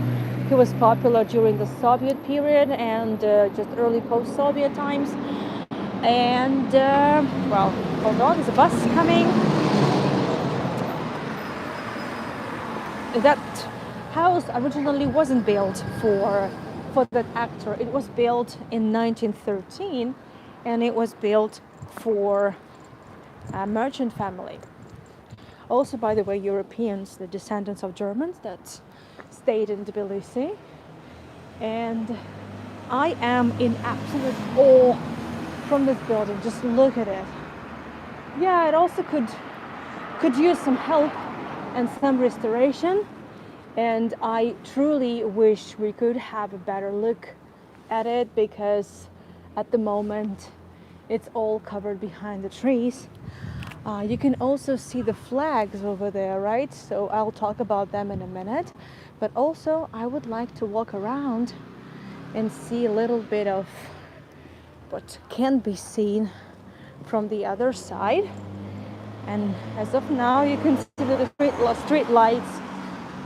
He was popular during the Soviet period and just early post-Soviet times. And hold on, there's a bus coming. That house originally wasn't built for that actor. It was built in 1913, and it was built for a merchant family. Also, by the way, Europeans, the descendants of Germans that stayed in Tbilisi. And I am in absolute awe from this building. Just look at it. Yeah, it also could use some help and some restoration. And I truly wish we could have a better look at it, because at the moment it's all covered behind the trees. You can also see the flags over there, right? So I'll talk about them in a minute. But also I would like to walk around and see a little bit of what can be seen from the other side. And as of now, you can see that the street lights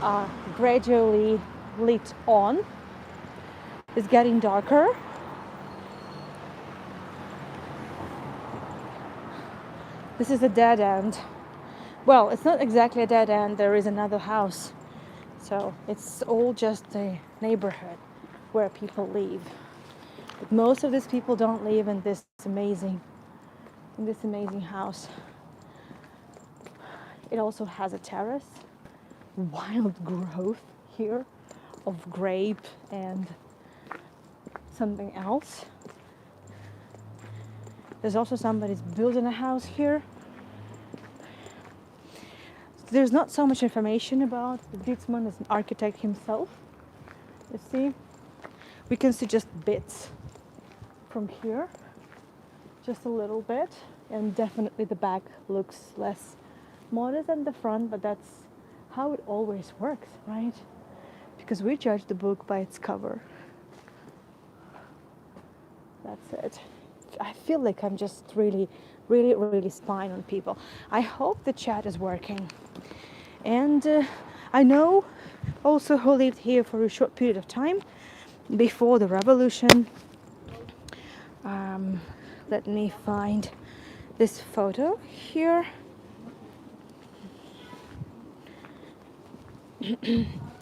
are gradually lit on. It's getting darker. This is a dead end. Well, it's not exactly a dead end. There is another house. So it's all just a neighborhood where people live. But most of these people don't live in this amazing house. It also has a terrace. Wild growth here of grape and something else. There's also somebody's building a house here. There's not so much information about the Dietzmann as an architect himself. You see, we can see just bits from here, just a little bit, and definitely the back looks less modern than the front, but that's how it always works, right? Because we judge the book by its cover. That's it. I feel like I'm just really spying on people. I hope the chat is working. And I know also who lived here for a short period of time before the revolution. Let me find this photo here.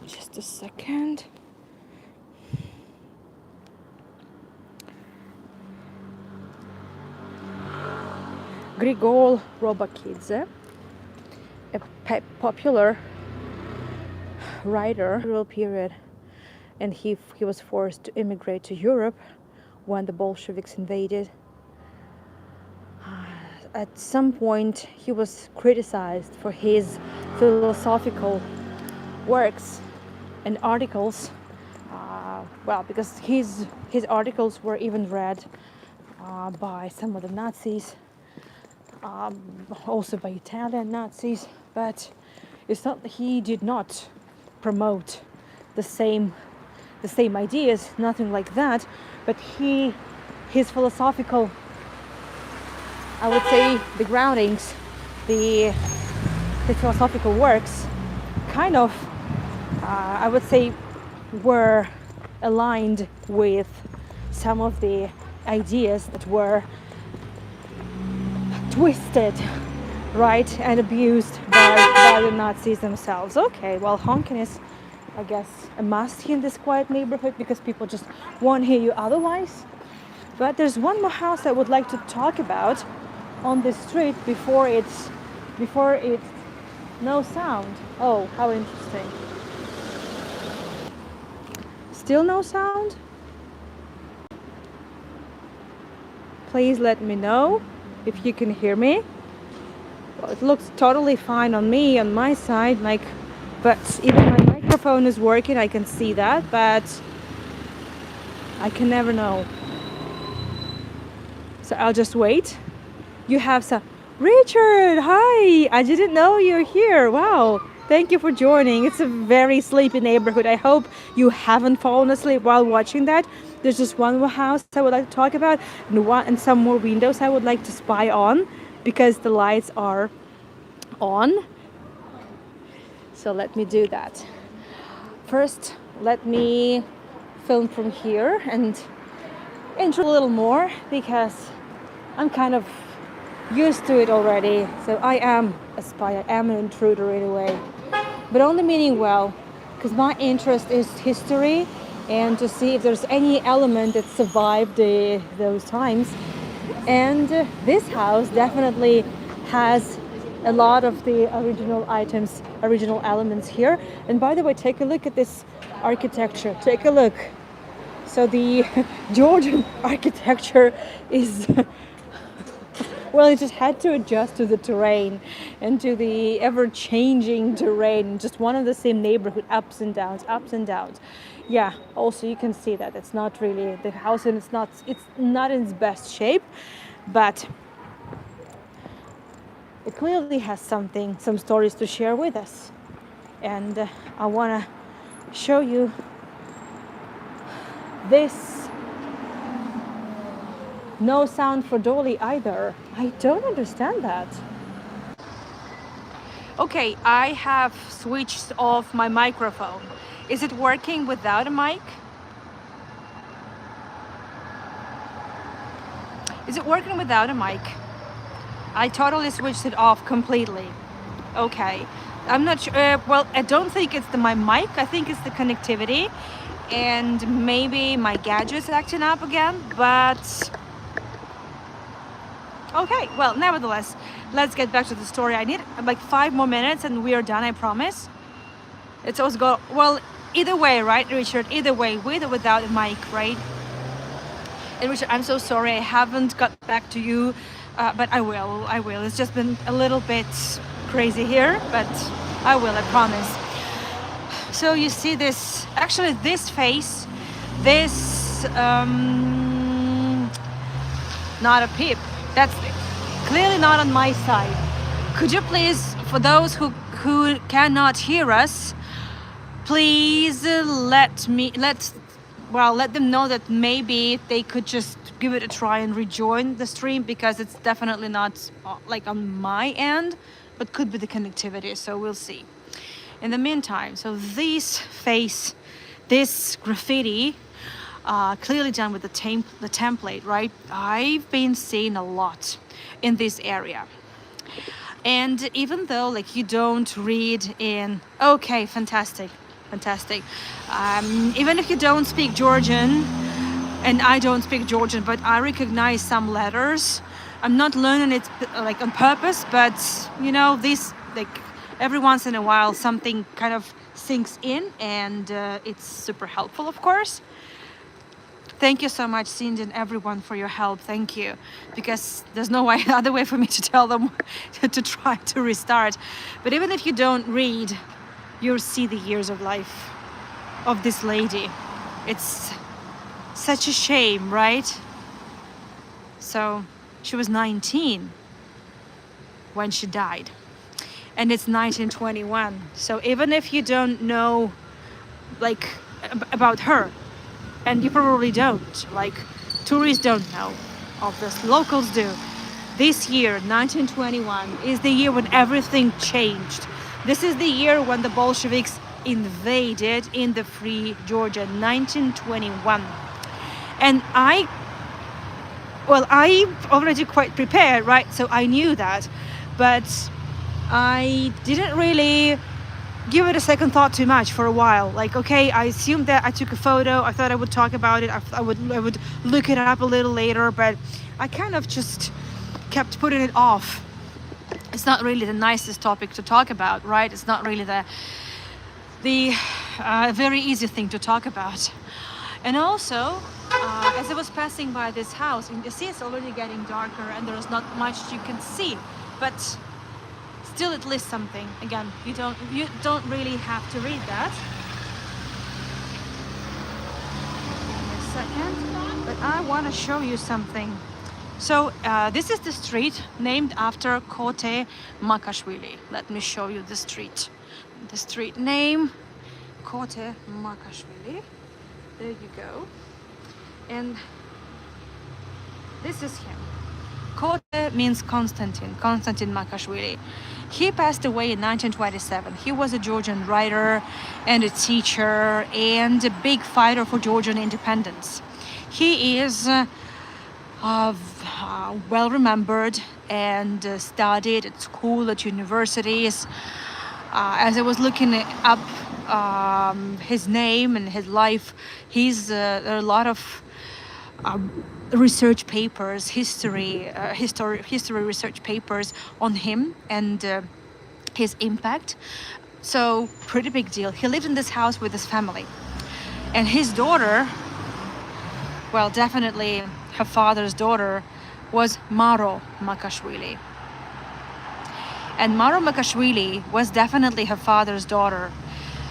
Just a second. Grigol Robakidze, a popular writer in the period, and he was forced to immigrate to Europe when the Bolsheviks invaded. At some point, he was criticized for his philosophical works and articles. Well, because his articles were even read by some of the Nazis. Also by Italian Nazis, but it's not he did not promote the same ideas, nothing like that, but his philosophical, I would say, the groundings, the philosophical works kind of I would say were aligned with some of the ideas that were twisted, right, and abused by the Nazis themselves. Okay, well, honking is, I guess, a must in this quiet neighborhood because people just won't hear you otherwise. But there's one more house I would like to talk about on this street before it's no sound. Oh, how interesting. Still no sound? Please let me know if you can hear me. Well, it looks totally fine on me, on my side, like, but even my microphone is working, I can see that, but I can never know. So I'll just wait. You have some... Richard, hi! I didn't know you're here. Wow. Thank you for joining. It's a very sleepy neighborhood. I hope you haven't fallen asleep while watching that. There's just one more house I would like to talk about, and some more windows I would like to spy on because the lights are on. So let me do that. First, let me film from here and intro a little more because I'm kind of used to it already. So I am a spy, I am an intruder in a way, but only meaning well, because my interest is history and to see if there's any element that survived those times. And this house definitely has a lot of the original items, original elements here. And by the way, take a look at this architecture. Take a look. So the Georgian architecture is well, it just had to adjust to the terrain and to the ever-changing terrain. Just one of the same neighborhood, ups and downs, ups and downs. Yeah, also you can see that it's not really the house, and it's not in its best shape, but it clearly has some stories to share with us. And I want to show you this. No sound for Dolly either. I don't understand that. Okay, I have switched off my microphone. Is it working without a mic? Is it working without a mic? I totally switched it off completely. Okay, I'm not sure. Well, I don't think it's my mic. I think it's the connectivity, and maybe my gadget's acting up again, but okay, well, nevertheless, let's get back to the story. I need like 5 more minutes and we are done, I promise. It's always go, well, either way, right, Richard? Either way, with or without a mic, right? And Richard, I'm so sorry I haven't got back to you, but I will. It's just been a little bit crazy here, but I will, I promise. So you see this, actually this face, this, not a peep. That's clearly not on my side. Could you please, for those who cannot hear us, please let them know that maybe they could just give it a try and rejoin the stream, because it's definitely not like on my end, but could be the connectivity, so we'll see. In the meantime, so this graffiti, clearly done with the template, right? I've been seeing a lot in this area. And even though like you don't read in, okay, fantastic. Even if you don't speak Georgian, and I don't speak Georgian, but I recognize some letters. I'm not learning it like on purpose, but you know, this like every once in a while something kind of sinks in, and it's super helpful, of course. Thank you so much, Cindy, and everyone for your help. Thank you, because there's no other way for me to tell them to try to restart. But even if you don't read, you'll see the years of life of this lady. It's such a shame, right? So she was 19 when she died, and it's 1921. So even if you don't know like about her, and you probably don't, like tourists don't know, obviously locals do, this year 1921 is the year when everything changed. This is the year when the Bolsheviks invaded in the Free Georgia, 1921. And I already quite prepared, right? So I knew that, but I didn't really give it a second thought too much for a while. Like, okay, I assumed that I took a photo. I thought I would talk about it. I would look it up a little later, but I kind of just kept putting it off. It's not really the nicest topic to talk about, right? It's not really the very easy thing to talk about. And also, as I was passing by this house, and you see it's already getting darker and there's not much you can see, but still it lists something. Again, you don't really have to read that. Give me a second, but I want to show you something. So this is the street named after Kote Makashvili. Let me show you the street. The street name, Kote Makashvili. There you go. And this is him. Kote means Konstantin Makashvili. He passed away in 1927. He was a Georgian writer and a teacher and a big fighter for Georgian independence. He is well remembered and studied at school, at universities. As I was looking up his name and his life, there are a lot of research papers, history research papers on him and his impact. So pretty big deal. He lived in this house with his family, and his daughter, well, definitely her father's daughter, was Maro Makashvili. And Maro Makashvili was definitely her father's daughter.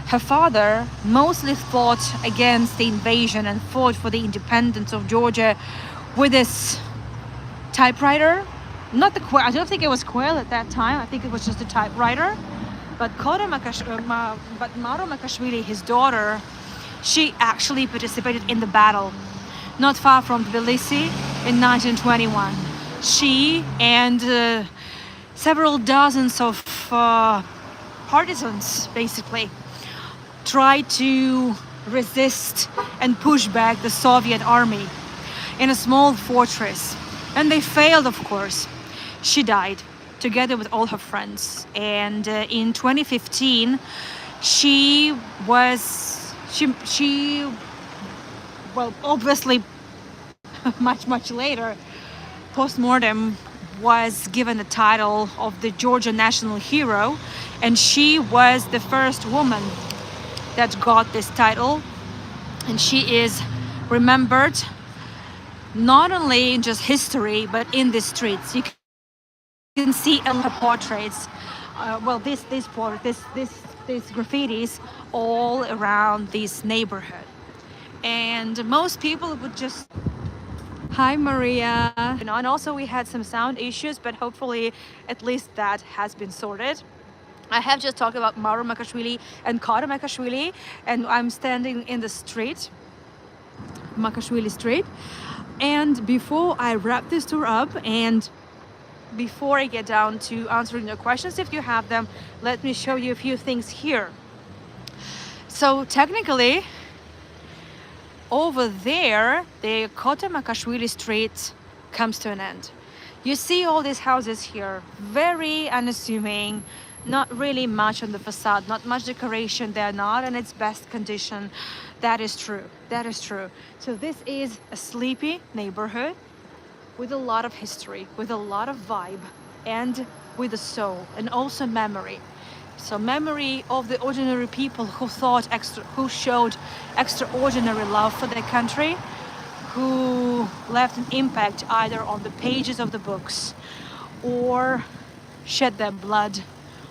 Her father mostly fought against the invasion and fought for the independence of Georgia with this typewriter. Not the Quail, I don't think it was Quail at that time. I think it was just a typewriter. But Maro Makashvili, his daughter, she actually participated in the battle not far from Tbilisi in 1921. She and several dozens of partisans basically tried to resist and push back the Soviet army in a small fortress, and they failed, of course. She died together with all her friends, and in 2015 she well, obviously much later, post-mortem, was given the title of the Georgia National Hero, and she was the first woman that got this title, and she is remembered not only in just history but in the streets. You can see her portraits, these graffitis all around this neighborhood, and most people would just. Hi, Maria. And also we had some sound issues, but hopefully at least that has been sorted. I have just talked about Mauro Makashvili and Kara Makashvili, and I'm standing in the street, Makashvili Street. And before I wrap this tour up, and before I get down to answering your questions, if you have them, let me show you a few things here. So technically, over there, the Kota Makashvili Street comes to an end. You see all these houses here, very unassuming, not really much on the facade, not much decoration. They're not in its best condition. That is true. That is true. So this is a sleepy neighborhood with a lot of history, with a lot of vibe, and with a soul, and also memory. So memory of the ordinary people who showed extraordinary love for their country, who left an impact either on the pages of the books or shed their blood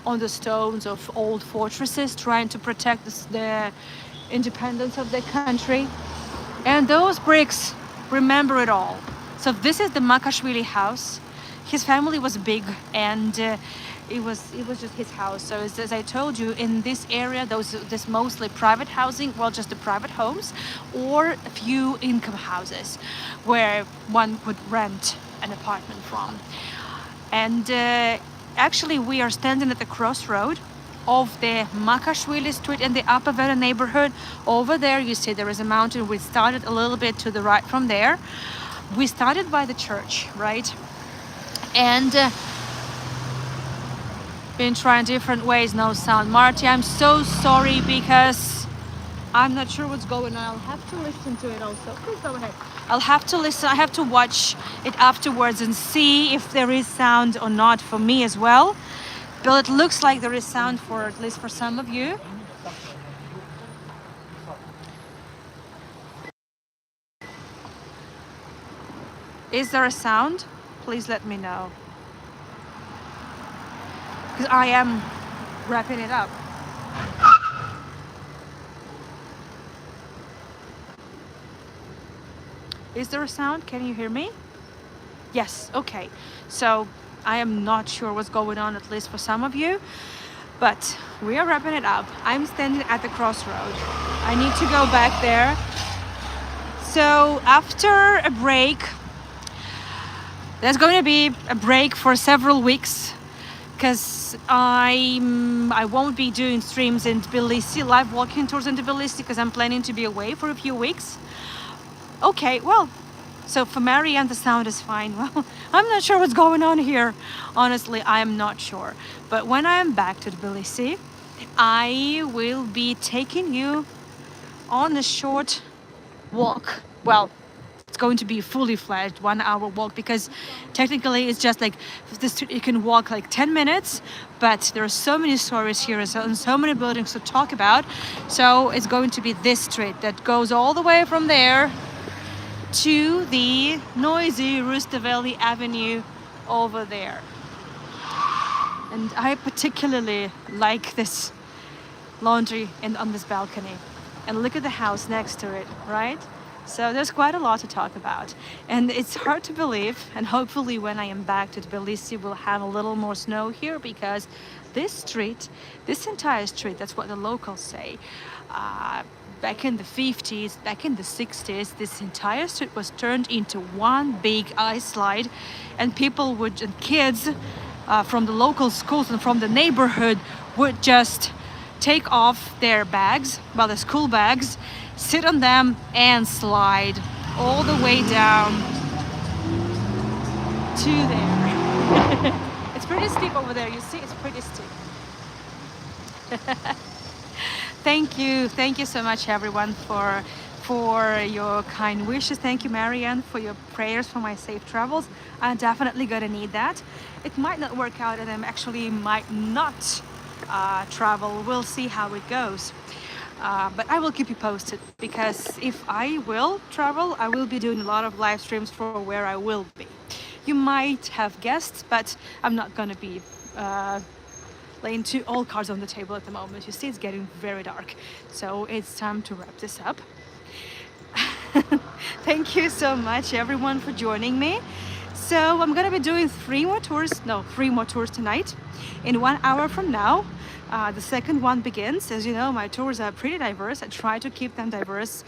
on the stones of old fortresses trying to protect the independence of their country. And those bricks remember it all. So this is the Makashvili house. His family was big, and it was just his house. So as I told you, in this area, there's mostly private housing, well, just the private homes, or a few income houses where one could rent an apartment from. And actually, we are standing at the crossroad of the Makashvili Street and the Upper Vere neighborhood. Over there, you see there is a mountain. We started a little bit to the right from there. We started by the church, right? And been trying different ways, no sound. Marty, I'm so sorry because I'm not sure what's going on. I'll have to listen to it also. Please go ahead. I'll have to listen. I have to watch it afterwards and see if there is sound or not for me as well. But it looks like there is sound for at least for some of you. Is there a sound? Please let me know. Because I am wrapping it up. Is there a sound? Can you hear me? Yes, okay. So I am not sure what's going on, at least for some of you, but we are wrapping it up. I'm standing at the crossroad. I need to go back there. So after a break, there's going to be a break for several weeks because I won't be doing streams in Tbilisi, live walking tours in Tbilisi, because I'm planning to be away for a few weeks. Okay, well, so for Marianne the sound is fine. Well, I'm not sure what's going on here. Honestly, I am not sure. But when I am back to Tbilisi, I will be taking you on a short walk. Well, it's going to be a fully fledged 1 hour walk, because technically it's just like this, you can walk like 10 minutes, but there are so many stories here and so many buildings to talk about. So it's going to be this street that goes all the way from there to the noisy Rustaveli Avenue over there. And I particularly like this laundry on this balcony. And look at the house next to it, right? So there's quite a lot to talk about. And it's hard to believe, and hopefully when I am back to Tbilisi we'll have a little more snow here, because this street, this entire street, that's what the locals say, back in the 50s, back in the 60s, this entire street was turned into one big ice slide, and kids from the local schools and from the neighborhood would just take off their bags, well, their school bags, sit on them and slide all the way down to there. It's pretty steep over there, you see, it's pretty steep. Thank you so much everyone for for your kind wishes. Thank you, Marianne, for your prayers for my safe travels. I'm definitely gonna need that. It might not work out and I actually might not travel. We'll see how it goes. But I will keep you posted, because if I will travel, I will be doing a lot of live streams for where I will be. You might have guessed, but I'm not gonna be laying all cards on the table at the moment. You see, it's getting very dark, so it's time to wrap this up. Thank you so much, everyone, for joining me. So I'm gonna be doing three more tours tonight. In 1 hour from now, the second one begins. As you know, my tours are pretty diverse. I try to keep them diverse,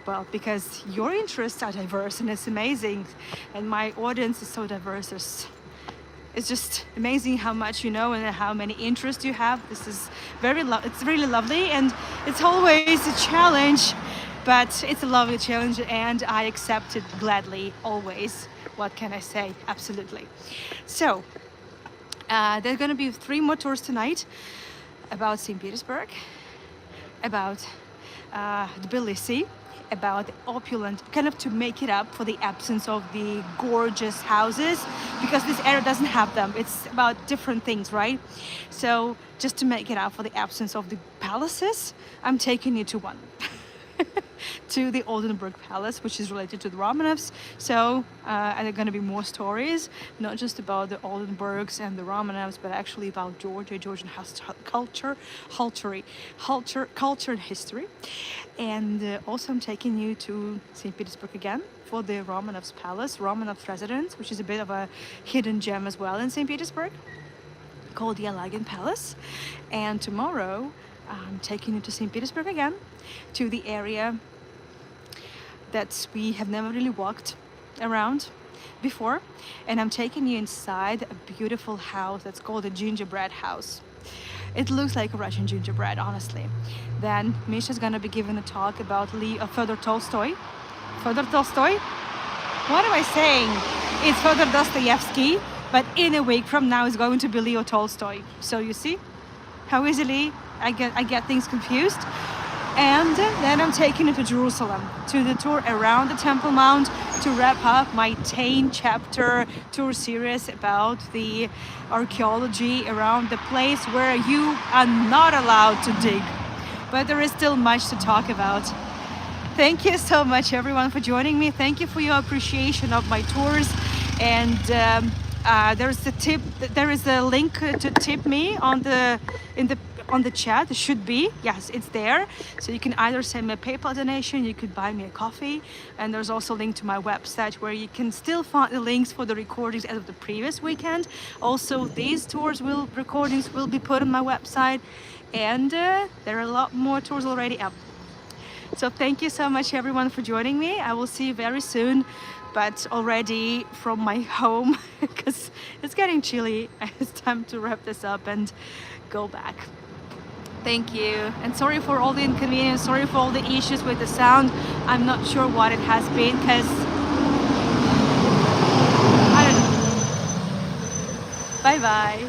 well, because your interests are diverse, and it's amazing. And my audience is so diverse. It's just amazing how much you know and how many interests you have. This is it's really lovely, and it's always a challenge, but it's a lovely challenge, and I accept it gladly, always. What can I say? Absolutely. So there are going to be three more tours tonight about St. Petersburg, about Tbilisi, about the opulent, kind of to make it up for the absence of the gorgeous houses, because this area doesn't have them. It's about different things, right? So just to make it up for the absence of the palaces, I'm taking you to one. To the Oldenburg Palace, which is related to the Romanovs. So, and there are going to be more stories, not just about the Oldenburgs and the Romanovs, but actually about Georgia, Georgian culture and history. And also I'm taking you to St. Petersburg again for the Romanovs Palace, Romanov residence, which is a bit of a hidden gem as well in St. Petersburg, called the Alagin Palace. And tomorrow, I'm taking you to St. Petersburg again, to the area that we have never really walked around before, and I'm taking you inside a beautiful house that's called a gingerbread house. It looks like a Russian gingerbread, honestly. Then Misha's gonna be giving a talk about Fyodor Tolstoy. Fyodor Tolstoy? What am I saying? It's Fyodor Dostoevsky, but in a week from now it's going to be Leo Tolstoy. So you see how easily I get things confused. And then I'm taking you to Jerusalem, to the tour around the Temple Mount, to wrap up my 10-chapter tour series about the archaeology around the place where you are not allowed to dig. But there is still much to talk about. Thank you so much, everyone, for joining me. Thank you for your appreciation of my tours. And there is a link to tip me on the chat. It should be, yes, it's there. So you can either send me a PayPal donation, you could buy me a coffee, and there's also a link to my website where you can still find the links for the recordings as of the previous weekend. Also, these recordings will be put on my website, and there are a lot more tours already up. So thank you so much, everyone, for joining me. I will see you very soon, but already from my home, because it's getting chilly. It's time to wrap this up and go back. Thank you, and sorry for all the inconvenience, sorry for all the issues with the sound. I'm not sure what it has been, because I don't know. Bye bye.